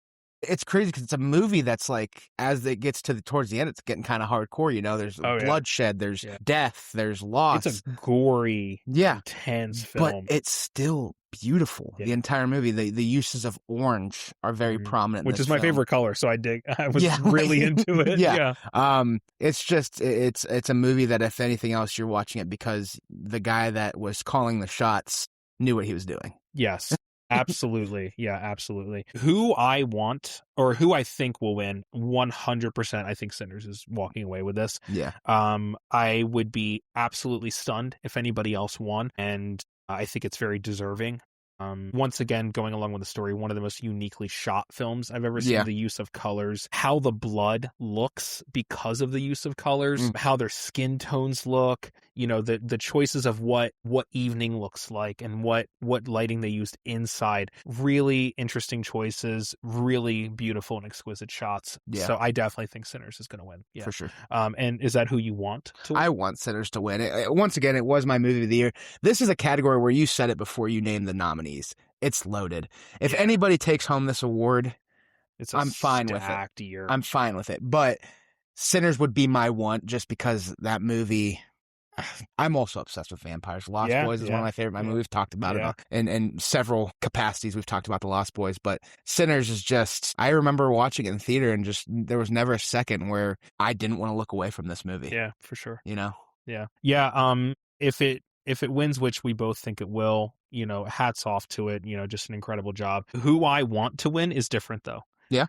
It's crazy because it's a movie that's like, as it gets towards the end, it's getting kind of hardcore. There's bloodshed, there's death, there's loss. It's a gory, intense film, but it's still beautiful. The entire movie, the uses of orange are very prominent, which is my favorite color. So I was really into it. It's just it's a movie that, if anything else, you're watching it because the guy that was calling the shots knew what he was doing. Yes. Absolutely. Yeah, absolutely. Who I want or who I think will win 100%, I think Sinners is walking away with this. Yeah. I would be absolutely stunned if anybody else won, and I think it's very deserving. Once again, going along with the story, one of the most uniquely shot films I've ever seen. The use of colors, how the blood looks because of the use of colors, how their skin tones look, the choices of what evening looks like and what lighting they used inside. Really interesting choices, really beautiful and exquisite shots. Yeah. So I definitely think Sinners is going to win. Yeah. For sure. And is that who you want to win? I want Sinners to win. Once again, it was my movie of the year. This is a category where you said it before you named the nominees. It's loaded. If anybody takes home this award, I'm fine with it. Year. I'm fine with it. But Sinners would be my one just because that movie. I'm also obsessed with vampires. Lost Boys is one of my favorite movies. We've talked about it in several capacities. We've talked about the Lost Boys, but Sinners is just, I remember watching it in theater and just, there was never a second where I didn't want to look away from this movie. Yeah, for sure. Yeah. Yeah. If it wins, which we both think it will, hats off to it, just an incredible job. Who I want to win is different though. Yeah.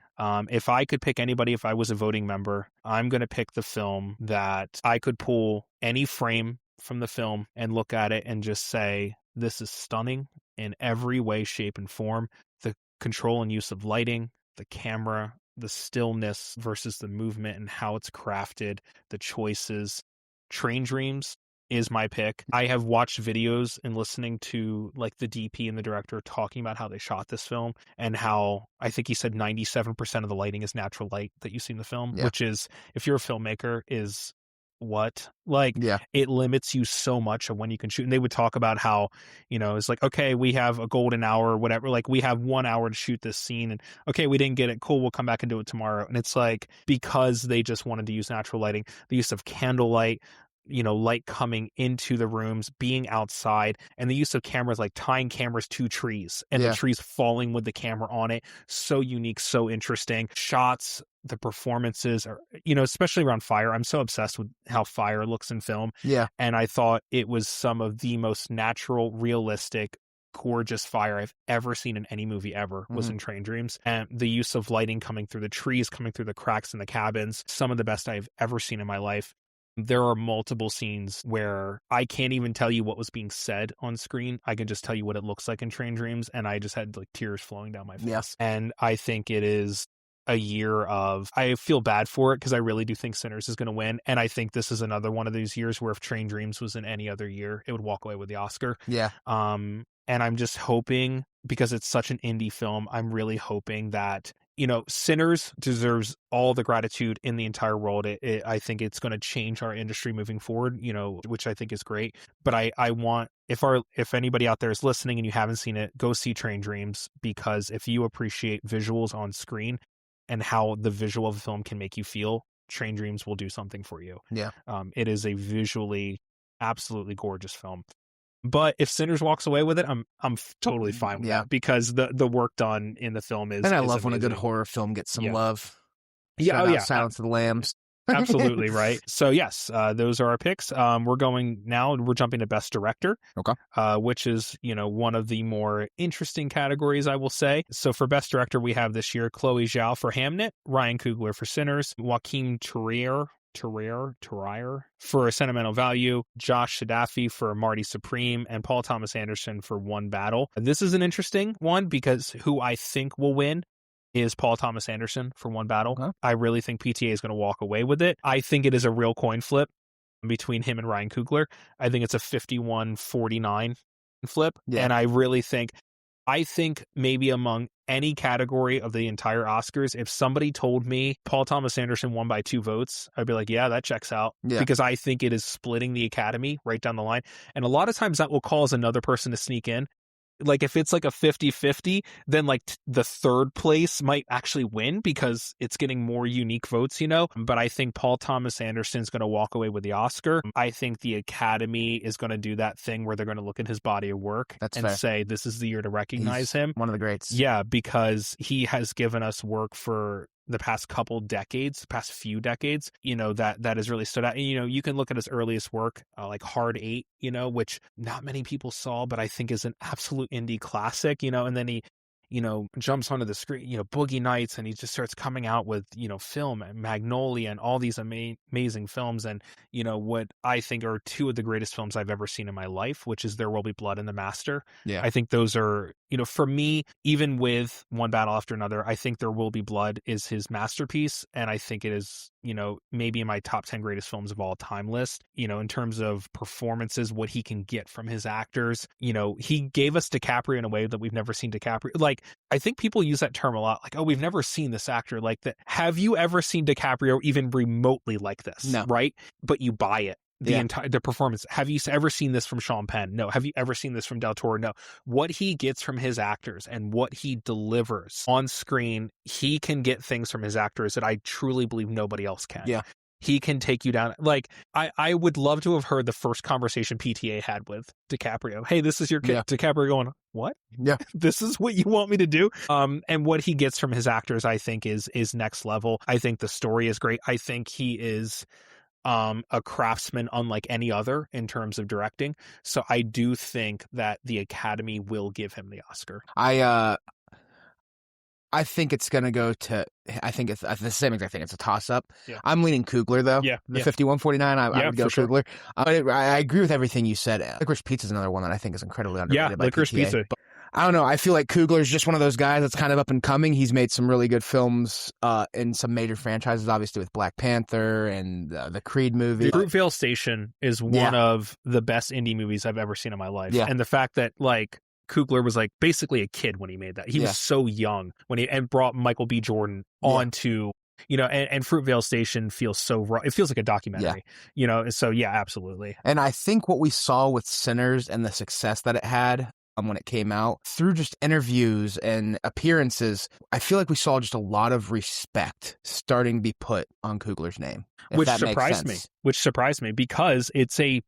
If I could pick anybody, if I was a voting member, I'm going to pick the film that I could pull any frame from the film and look at it and just say, this is stunning in every way, shape, and form. The control and use of lighting, the camera, the stillness versus the movement and how it's crafted, the choices. Train Dreams is my pick. I have watched videos and listening to like the DP and the director talking about how they shot this film and how I think he said 97% of the lighting is natural light that you see in the film, which is, if you're a filmmaker, is what? It limits you so much of when you can shoot. And they would talk about how, it's like, okay, we have a golden hour or whatever. Like, we have 1 hour to shoot this scene and okay, we didn't get it. Cool. We'll come back and do it tomorrow. And it's like, because they just wanted to use natural lighting, the use of candlelight, light coming into the rooms, being outside, and the use of cameras, like tying cameras to trees and the trees falling with the camera on it. So unique, so interesting. Shots, the performances are, especially around fire. I'm so obsessed with how fire looks in film. Yeah. And I thought it was some of the most natural, realistic, gorgeous fire I've ever seen in any movie ever was in Train Dreams. And the use of lighting coming through the trees, coming through the cracks in the cabins, some of the best I've ever seen in my life. There are multiple scenes where I can't even tell you what was being said on screen. I can just tell you what it looks like in Train Dreams. And I just had like tears flowing down my face. Yes. And I think it is a year of, I feel bad for it because I really do think Sinners is going to win. And I think this is another one of those years where if Train Dreams was in any other year, it would walk away with the Oscar. Yeah. And I'm just hoping, because it's such an indie film, I'm really hoping that, Sinners deserves all the gratitude in the entire world. I think it's going to change our industry moving forward, which I think is great. But I want, if anybody out there is listening and you haven't seen it, go see Train Dreams, because if you appreciate visuals on screen, and how the visual of a film can make you feel, Train Dreams will do something for you. Yeah. It is a visually absolutely gorgeous film. But if Sinners walks away with it, I'm totally fine with that, because the work done in the film is and I love amazing. when a good horror film gets some love. Yeah, Shout out Silence of the Lambs. Absolutely, right. So yes, those are our picks. We're jumping to Best Director. Okay. Which is, one of the more interesting categories, I will say. So for Best Director, we have this year Chloe Zhao for Hamnet, Ryan Coogler for Sinners, Joaquin Turrier for Sentimental Value, Josh Sadafi for Marty Supreme, and Paul Thomas Anderson for One Battle. This is an interesting one because who I think will win is Paul Thomas Anderson for One Battle. Okay. I really think PTA is going to walk away with it. I think it is a real coin flip between him and Ryan Coogler. I think it's a 51-49 flip. Yeah. And I think maybe among any category of the entire Oscars, if somebody told me Paul Thomas Anderson won by 2 votes, I'd be like, yeah, that checks out. Yeah. Because I think it is splitting the Academy right down the line. And a lot of times that will cause another person to sneak in. Like if it's like a 50-50, then like the third place might actually win because it's getting more unique votes, But I think Paul Thomas Anderson's going to walk away with the Oscar. I think the Academy is going to do that thing where they're going to look at his body of work say, this is the year to recognize him. One of the greats. Yeah, because he has given us work for the past few decades, that has really stood out. And, you can look at his earliest work, like Hard 8, which not many people saw, but I think is an absolute indie classic, and then he, jumps onto the screen, Boogie Nights, and he just starts coming out with, film and Magnolia and all these amazing films. And, what I think are 2 of the greatest films I've ever seen in my life, which is There Will Be Blood and The Master. Yeah. I think those are, for me, even with One Battle After Another, I think There Will Be Blood is his masterpiece. And I think it is, maybe in my top 10 greatest films of all time list, in terms of performances, what he can get from his actors. He gave us DiCaprio in a way that we've never seen DiCaprio. Like, I think people use that term a lot. Like, oh, we've never seen this actor like that. Have you ever seen DiCaprio even remotely like this? No. Right? But you buy it. The performance. Have you ever seen this from Sean Penn? No. Have you ever seen this from Del Toro? No. What he gets from his actors and what he delivers on screen, he can get things from his actors that I truly believe nobody else can. Yeah. He can take you down. Like, I would love to have heard the first conversation PTA had with DiCaprio. Hey, this is your kid. Yeah. DiCaprio going, what? Yeah. This is what you want me to do? And what he gets from his actors, I think, is next level. I think the story is great. I think he is a craftsman unlike any other in terms of directing. So I do think that the Academy will give him the Oscar. I think it's going to go to, I think it's the same exact thing. It's a toss-up. Yeah. I'm leaning Coogler, though. Yeah. The 51-49, I would go sure. Coogler. I agree with everything you said. Licorice Pizza is another one that I think is incredibly underrated by Licorice PTA. Pizza. But I don't know. I feel like Coogler is just one of those guys that's kind of up and coming. He's made some really good films in some major franchises, obviously with Black Panther and the Creed movie. Fruitvale Station is one of the best indie movies I've ever seen in my life. Yeah. And the fact that, like, Coogler was like basically a kid when he made that. He was so young and brought Michael B. Jordan onto, and Fruitvale Station feels so raw. It feels like a documentary, so yeah, absolutely. And I think what we saw with Sinners and the success that it had when it came out, through just interviews and appearances, I feel like we saw just a lot of respect starting to be put on Coogler's name. Which surprised me because it's a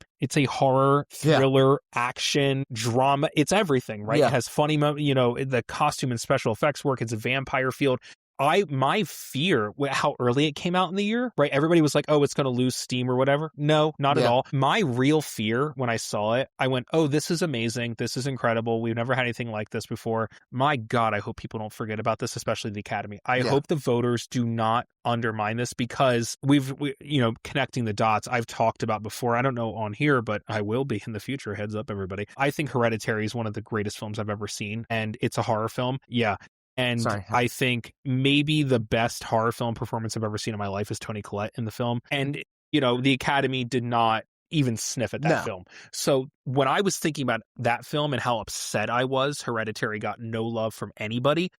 horror, thriller, action, drama. It's everything, right? It has funny the costume and special effects work. It's a vampire field. My fear, how early it came out in the year, right? Everybody was like, oh, it's going to lose steam or whatever. No, not at all. My real fear when I saw it, I went, oh, this is amazing. This is incredible. We've never had anything like this before. My God, I hope people don't forget about this, especially the Academy. I hope the voters do not undermine this because we connecting the dots I've talked about before. I don't know on here, but I will be in the future. Heads up, everybody. I think Hereditary is one of the greatest films I've ever seen, and it's a horror film. Yeah. And I think maybe the best horror film performance I've ever seen in my life is Toni Collette in the film. And, the Academy did not even sniff at that film. So when I was thinking about that film and how upset I was, Hereditary got no love from anybody,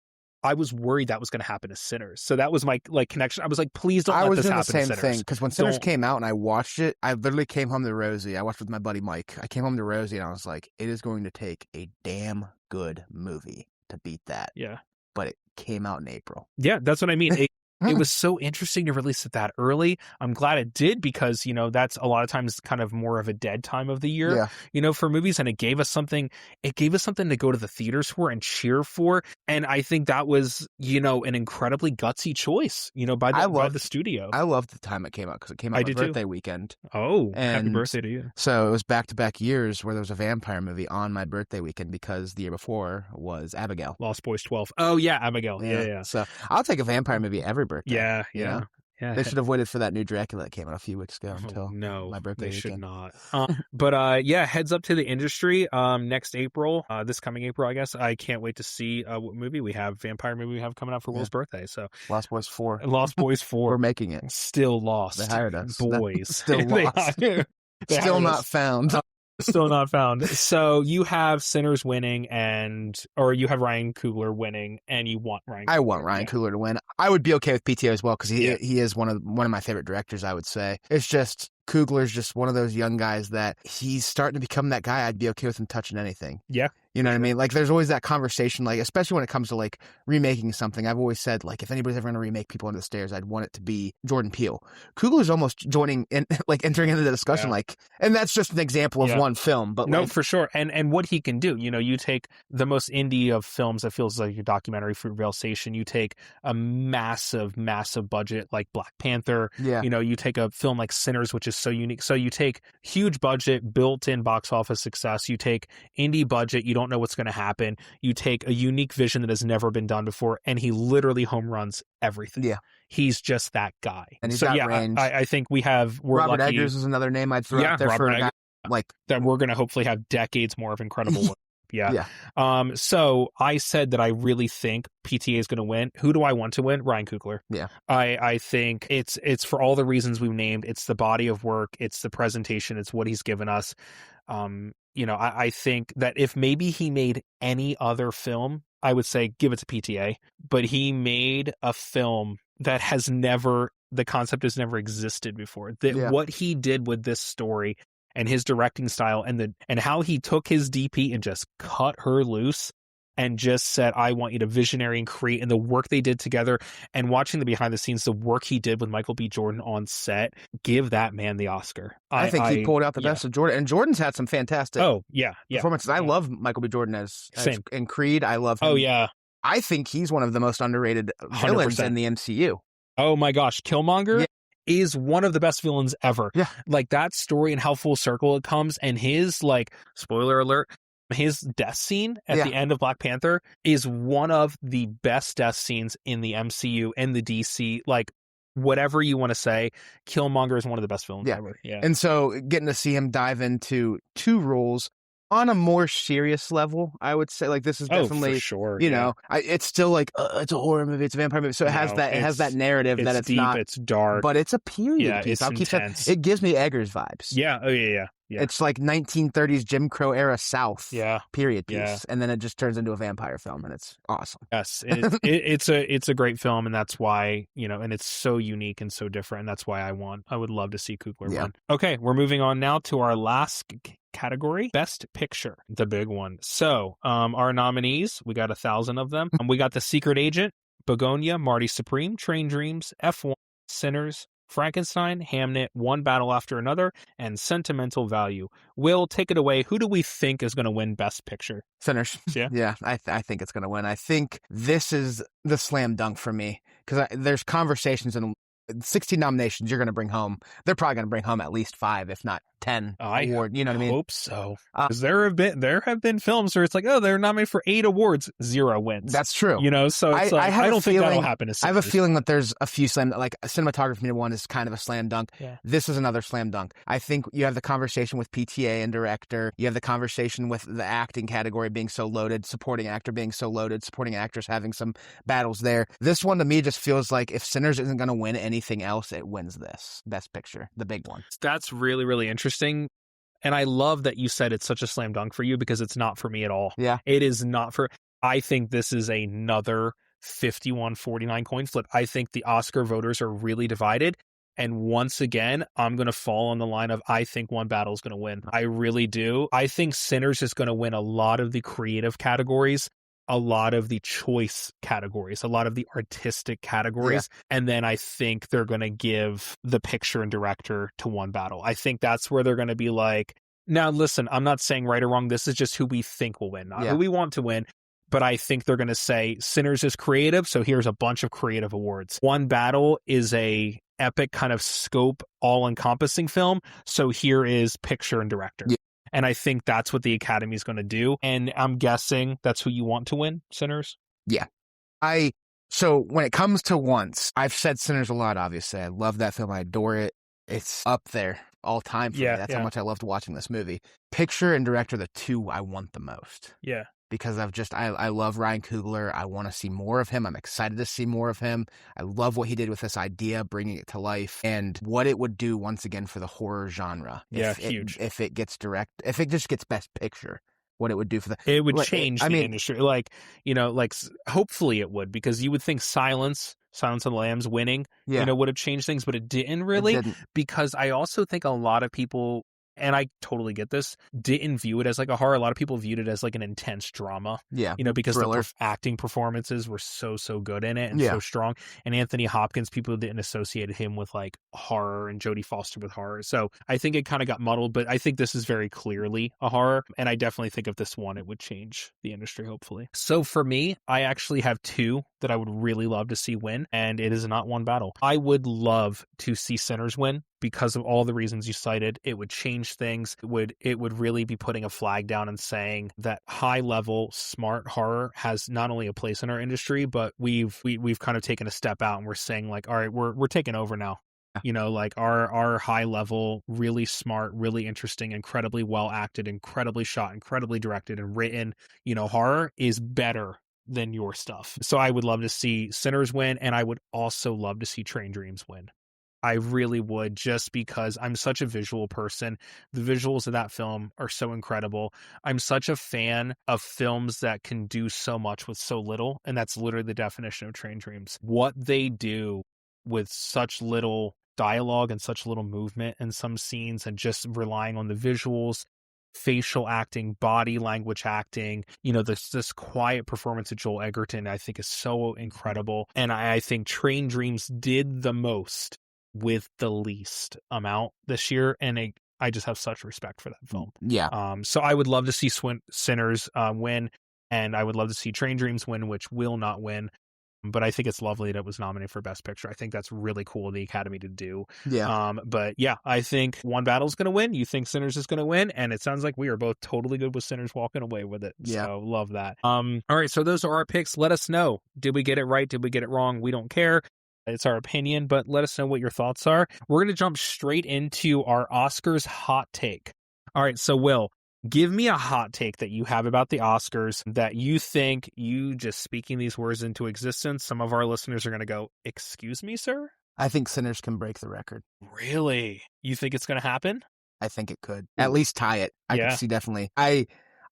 I was worried that was going to happen to Sinners. So that was my connection. I was like, please don't let this happen to Sinners. I was doing the same thing because when Sinners came out and I watched it, I literally came home to Rosie. I watched with my buddy Mike. I came home to Rosie and I was like, it is going to take a damn good movie to beat that. Yeah. but it came out in April. Yeah, that's what I mean. It was so interesting to release it that early. I'm glad it did because, that's a lot of times kind of more of a dead time of the year, for movies. And it gave us something to go to the theaters for and cheer for. And I think that was, an incredibly gutsy choice, by the studio. I loved the time it came out because it came out my birthday weekend. Oh, happy birthday to you. So it was back-to-back years where there was a vampire movie on my birthday weekend because the year before was Abigail. Lost Boys 12. Oh, yeah, Abigail. Yeah. So I'll take a vampire movie every birthday. Yeah. They should have waited for that new Dracula that came out a few weeks ago until my birthday they weekend. Should not. But heads up to the industry. Next April, this coming April, I guess. I can't wait to see what movie we have, vampire movie we have coming out for Will's birthday. So Lost Boys 4. Lost Boys 4. We're making it. Still lost. They hired us. Boys. Still lost. Still not found. Still not found. So you have Sinners winning or you have Ryan Coogler winning and you want Ryan Coogler. I want Ryan Coogler to win. I would be okay with PTA as well because he is one of my favorite directors, I would say. It's just Coogler's just one of those young guys that he's starting to become that guy. I'd be okay with him touching anything. Yeah. You know what I mean? Like, there's always that conversation, like, especially when it comes to, like, remaking something. I've always said, like, if anybody's ever going to remake People Under the Stairs, I'd want it to be Jordan Peele. Coogler's almost entering into the discussion, and that's just an example of one film. But no, for sure. And what he can do, you take the most indie of films that feels like a documentary, Fruitvale Station. You take a massive, massive budget like Black Panther. Yeah. You take a film like Sinners, which is so unique. So you take huge budget, built-in box office success. You take indie budget. You don't know what's going to happen. You take a unique vision that has never been done before, and he literally home runs everything. Yeah. He's just that guy. And he's got range. I think we're Robert lucky. Eggers is another name I'd throw out there for a guy like that. We're going to hopefully have decades more of incredible work. Yeah. So I said that I really think PTA is going to win. Who do I want to win? Ryan Coogler. Yeah. I think it's for all the reasons we've named. It's the body of work. It's the presentation. It's what he's given us. I think that if maybe he made any other film, I would say give it to PTA. But he made a film that the concept has never existed before. What he did with this story and his directing style and how he took his DP and just cut her loose and just said, I want you to visionary and create, and the work they did together and watching the behind the scenes, the work he did with Michael B. Jordan on set, give that man the Oscar. I think he pulled out the best of Jordan, and Jordan's had some fantastic performances. I love Michael B. Jordan as in Creed. I love him. Oh, yeah. I think he's one of the most underrated villains 100%. In the MCU. Oh my gosh. Killmonger is one of the best villains ever. Yeah. Like that story and how full circle it comes, and his, like, spoiler alert, his death scene at the end of Black Panther is one of the best death scenes in the MCU and the DC. Like, whatever you want to say, Killmonger is one of the best villains ever. Yeah. And so getting to see him dive into two roles on a more serious level, I would say, like, this is definitely, for sure, it's still like, it's a horror movie, it's a vampire movie. So it has that narrative that it's deep, not, it's dark, but it's a period piece. It's intense. It gives me Eggers vibes. Yeah. Oh yeah. It's like 1930s Jim Crow era South period piece. Yeah. And then it just turns into a vampire film, and it's awesome. Yes. It's a great film, and that's why, and it's so unique and so different. And that's why I would love to see Coogler win. Okay, we're moving on now to our last category, Best Picture, the big one. So our nominees, we got 1,000 of them. We got The Secret Agent, Begonia, Marty Supreme, Train Dreams, F1, Sinners, Frankenstein, Hamnet, One Battle After Another, and Sentimental Value. Will, take it away. Who do we think is going to win Best Picture? Sinners. Yeah. I think it's going to win. I think this is the slam dunk for me because there's conversations and 16 nominations you're going to bring home. They're probably going to bring home at least 5, if not 10 award. You know what I mean? I hope so. Because there have been films where it's like, oh, they're nominated for 8 awards, 0 wins. That's true. So it's I don't think that'll happen. I have a feeling that there's a few like cinematography one is kind of a slam dunk. Yeah. This is another slam dunk. I think you have the conversation with PTA and director. You have the conversation with the acting category being so loaded, supporting actor being so loaded, supporting actors having some battles there. This one to me just feels like if Sinners isn't going to win anything else, it wins this Best Picture, the big one. That's really, really interesting. And I love that you said it's such a slam dunk for you because it's not for me at all. Yeah. It is not for, I think this is another 51-49 coin flip. I think the Oscar voters are really divided. And once again, I'm going to fall on the line of I think One Battle is going to win. I really do. I think Sinners is going to win a lot of the creative categories. a lot of the choice categories, a lot of the artistic categories. Yeah. And then I think they're going to give the picture and director to one battle. I think that's where they're going to be like, now listen, I'm not saying right or wrong. This is just who we think will win, not who we want to win. But I think they're going to say Sinners is creative, so here's a bunch of creative awards. One Battle is a epic kind of scope, all-encompassing film, so here is picture and director. Yeah. And I think that's what the Academy is going to do. And I'm guessing that's who you want to win, Sinners? Yeah. So when it comes to Once, I've said Sinners a lot, obviously. I love that film. I adore it. It's up there all time for me. That's how much I loved watching this movie. Picture and director, the two I want the most. Yeah. Because I love Ryan Coogler. I want to see more of him. I'm excited to see more of him. I love what he did with this idea, bringing it to life, and what it would do once again for the horror genre. Huge. If it just gets Best Picture, what it would do for it would change the industry. Hopefully it would, because you would think Silence of the Lambs winning, would have changed things, but it didn't really. Because I also think a lot of people, and I totally get this, didn't view it as like a horror. A lot of people viewed it as like an intense drama. Yeah. Because thriller. the acting performances were so good in it and so strong. And Anthony Hopkins, people didn't associate him with like horror, and Jodie Foster with horror. So I think it kind of got muddled, but I think this is very clearly a horror. And I definitely think if this won, it would change the industry, hopefully. So for me, I actually have two that I would really love to see win, and it is not One Battle. I would love to see Sinners win because of all the reasons you cited. It would change things. It would really be putting a flag down and saying that high level, smart horror has not only a place in our industry, but we've kind of taken a step out, and we're saying like, all right, we're taking over now. Like our high level, really smart, really interesting, incredibly well acted, incredibly shot, incredibly directed and written, horror is better than your stuff. So I would love to see Sinners win, and I would also love to see Train Dreams win. I really would, just because I'm such a visual person. The visuals of that film are so incredible. I'm such a fan of films that can do so much with so little, and that's literally the definition of Train Dreams. What they do with such little dialogue and such little movement in some scenes, and just relying on the visuals, facial acting, body language acting, this quiet performance of Joel Egerton, I think is so incredible. And I think Train Dreams did the most with the least amount this year, and I just have such respect for that film. Yeah. So I would love to see Sinners win, and I would love to see Train Dreams win, which will not win. But I think it's lovely that it was nominated for Best Picture. I think that's really cool of the Academy to do. Yeah. But yeah, I think One Battle is going to win. You think Sinners is going to win, and it sounds like we are both totally good with Sinners walking away with it. Yeah. So love that. All right, so those are our picks. Let us know. Did we get it right? Did we get it wrong? We don't care. It's our opinion, but let us know what your thoughts are. We're going to jump straight into our Oscars hot take. All right, so Will, give me a hot take that you have about the Oscars that you think, you just speaking these words into existence, some of our listeners are going to go, excuse me, sir? I think Sinners can break the record. Really? You think it's going to happen? I think it could. At least tie it. I Yeah. can see definitely. I'm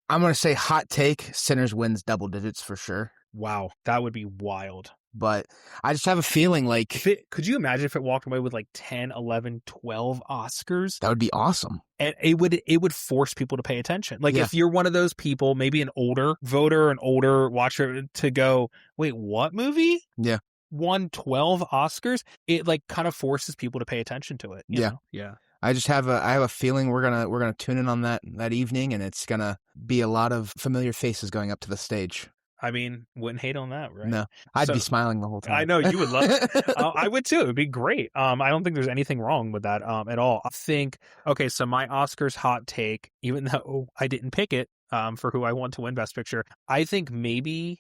going to say hot take, Sinners wins double digits for sure. Wow, that would be wild. But I just have a feeling like... could you imagine if it walked away with like 10, 11, 12 Oscars? That would be awesome. And it would force people to pay attention. Like if you're one of those people, maybe an older voter, an older watcher, to go, wait, what movie? Yeah. Won 12 Oscars? It like kind of forces people to pay attention to it. You know? Yeah. I have a feeling we're gonna tune in on that evening, and it's gonna be a lot of familiar faces going up to the stage. I mean, wouldn't hate on that, right? No, I'd be smiling the whole time. I know you would love it. I would too. It'd be great. I don't think there's anything wrong with that at all. I think, okay, so my Oscars hot take, even though I didn't pick it for who I want to win Best Picture, I think maybe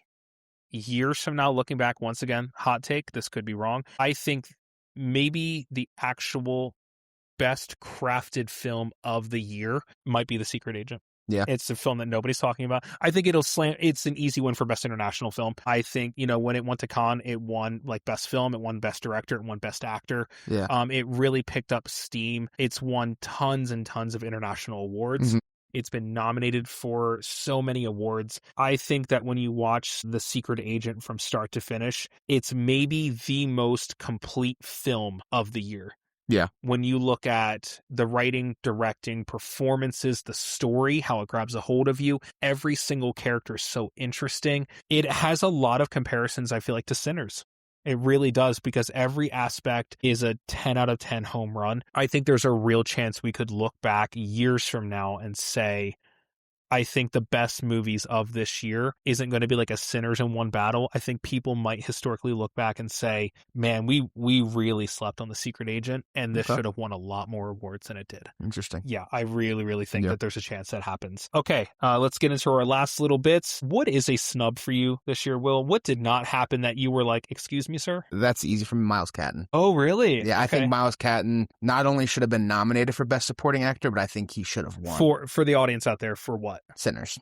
years from now, looking back once again, hot take, this could be wrong. I think maybe the actual best crafted film of the year might be The Secret Agent. Yeah. It's a film that nobody's talking about. I think it's an easy win for Best International Film. I think, when it went to Cannes, it won like Best Film, it won Best Director, it won Best Actor. Yeah. It really picked up steam. It's won tons and tons of international awards. Mm-hmm. It's been nominated for so many awards. I think that when you watch The Secret Agent from start to finish, it's maybe the most complete film of the year. Yeah. When you look at the writing, directing, performances, the story, how it grabs a hold of you, every single character is so interesting. It has a lot of comparisons, I feel like, to Sinners. It really does, because every aspect is a 10 out of 10 home run. I think there's a real chance we could look back years from now and say, I think the best movies of this year isn't going to be like a Sinners in One Battle. I think people might historically look back and say, man, we really slept on The Secret Agent, and this should have won a lot more awards than it did. Interesting. Yeah, I really, really think that there's a chance that happens. Okay, let's get into our last little bits. What is a snub for you this year, Will? What did not happen that you were like, excuse me, sir? That's easy for me, Miles Catton. Oh, really? Yeah, I think Miles Catton not only should have been nominated for Best Supporting Actor, but I think he should have won. For the audience out there, for what? Sinners.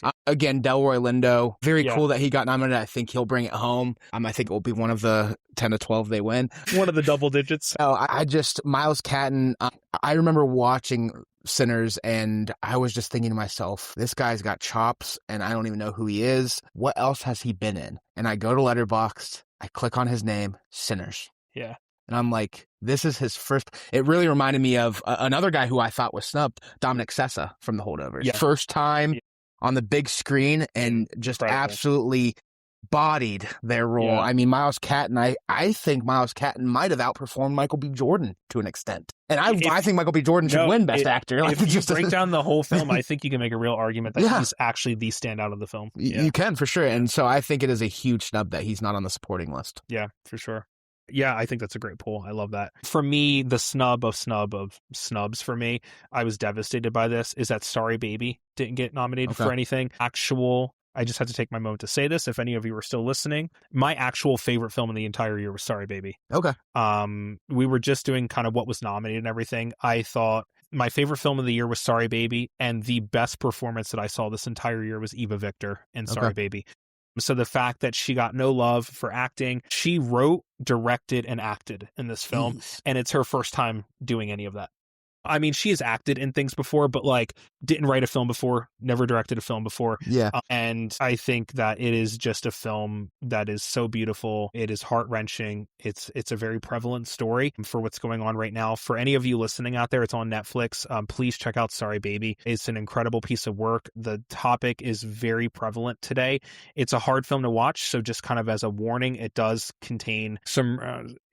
Yeah. Again, Delroy Lindo, very cool that he got nominated. I think he'll bring it home. I think it will be one of the 10 to 12 they win. One of the double digits. Oh, Miles Catton, I remember watching Sinners, and I was just thinking to myself, this guy's got chops, and I don't even know who he is. What else has he been in? And I go to Letterboxd, I click on his name, Sinners. Yeah. And I'm like, this is his first. It really reminded me of another guy who I thought was snubbed, Dominic Sessa from The Holdovers. Yeah. First time on the big screen, and just absolutely bodied their role. Yeah. I mean, Miles Catton, I think Miles Catton might have outperformed Michael B. Jordan to an extent. And I think Michael B. Jordan should win Best Actor. Like, if you break down the whole film, I think you can make a real argument that he's actually the standout of the film. You can, for sure. And so I think it is a huge snub that he's not on the supporting list. Yeah, for sure. Yeah, I think that's a great pull. I love that. For me, the snub of snubs for me, I was devastated by this, is that Sorry Baby didn't get nominated for anything. I just had to take my moment to say this, if any of you are still listening. My actual favorite film in the entire year was Sorry Baby. Okay. We were just doing kind of what was nominated and everything. I thought my favorite film of the year was Sorry Baby, and the best performance that I saw this entire year was Eva Victor in Sorry Baby. So the fact that she got no love for acting, she wrote, directed, and acted in this film, and it's her first time doing any of that. I mean, she has acted in things before, but like didn't write a film before, never directed a film before. Yeah. And I think that it is just a film that is so beautiful. It is heart-wrenching. It's a very prevalent story for what's going on right now. For any of you listening out there, it's on Netflix. Please check out Sorry Baby. It's an incredible piece of work. The topic is very prevalent today. It's a hard film to watch, so just kind of as a warning, it does contain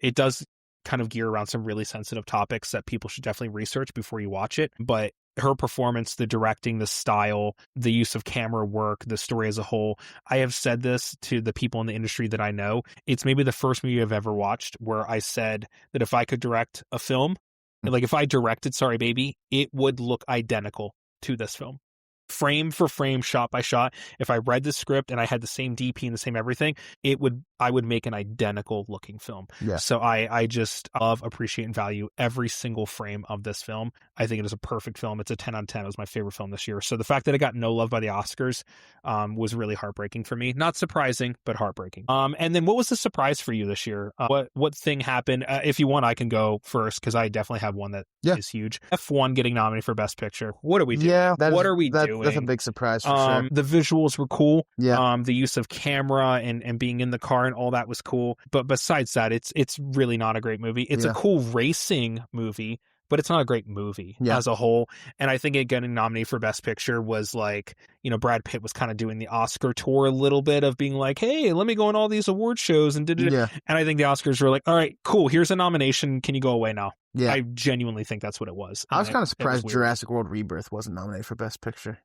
it does kind of gear around some really sensitive topics that people should definitely research before you watch it. But her performance, the directing, the style, the use of camera work, the story as a whole, I have said this to the people in the industry that I know. It's maybe the first movie I've ever watched where I said that if I could direct a film, like if I directed Sorry Baby, it would look identical to this film. Frame for frame, shot by shot. If I read the script and I had the same DP and the same everything, I would make an identical looking film. Yeah. So I just love, appreciate, and value every single frame of this film. I think it is a perfect film. It's a 10 out of 10. It was my favorite film this year. So the fact that it got no love by the Oscars was really heartbreaking for me. Not surprising, but heartbreaking. And then what was the surprise for you this year? What thing happened? If you want, I can go first, because I definitely have one that is huge. F1 getting nominated for Best Picture. What are we doing? Yeah, what are we doing? That's a big surprise for sure. The visuals were cool. Yeah. The use of camera and being in the car and all that was cool. But besides that, it's really not a great movie. It's a cool racing movie, but it's not a great movie as a whole. And I think it getting nominated for Best Picture was like, Brad Pitt was kind of doing the Oscar tour a little bit of being like, hey, let me go on all these award shows and did it. Yeah. And I think the Oscars were like, all right, cool, here's a nomination. Can you go away now? Yeah. I genuinely think that's what it was. I was kind of surprised Jurassic World Rebirth wasn't nominated for Best Picture.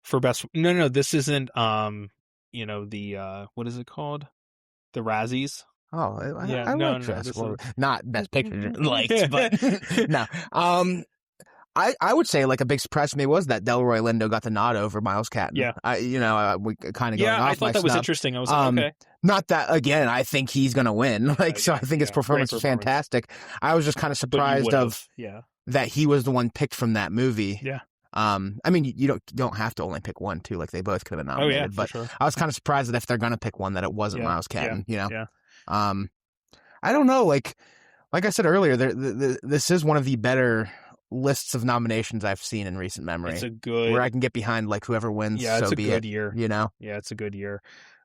For best, no, this isn't. The what is it called? The Razzies. Oh, I like Jurassic World. Not Best Picture, but no. I would say like a big surprise for me was that Delroy Lindo got the nod over Miles Catton. Yeah, we kind of going off. I thought that was interesting. I was like, okay. Not that again. I think he's gonna win. So I think his performance was fantastic. I was just kind of surprised that he was the one picked from that movie. Yeah. I mean, you don't have to only pick one, too. Like they both could have been nominated. But sure. I was kind of surprised that if they're gonna pick one, that it wasn't Miles Catton. Yeah. I don't know. Like I said earlier, this is one of the better lists of nominations I've seen in recent memory. It's a good where I can get behind like whoever wins. Yeah, it's so a be good it, year. Yeah, it's a good year.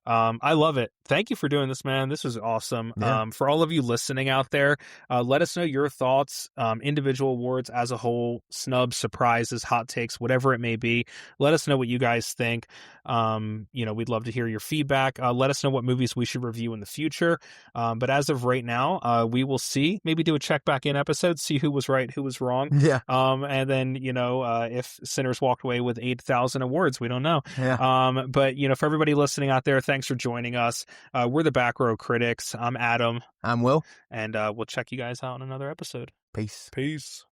I love it. Thank you for doing this, man. This was awesome. Yeah. For all of you listening out there, let us know your thoughts, individual awards as a whole, snubs, surprises, hot takes, whatever it may be. Let us know what you guys think. We'd love to hear your feedback. Let us know what movies we should review in the future. But as of right now, we will see, maybe do a check back in episode, see who was right, who was wrong. Yeah. And then, if Sinners walked away with 8,000 awards, we don't know. Yeah. But for everybody listening out there, thanks for joining us. We're the Back Row Critics. I'm Adam. I'm Will. And we'll check you guys out in another episode. Peace. Peace.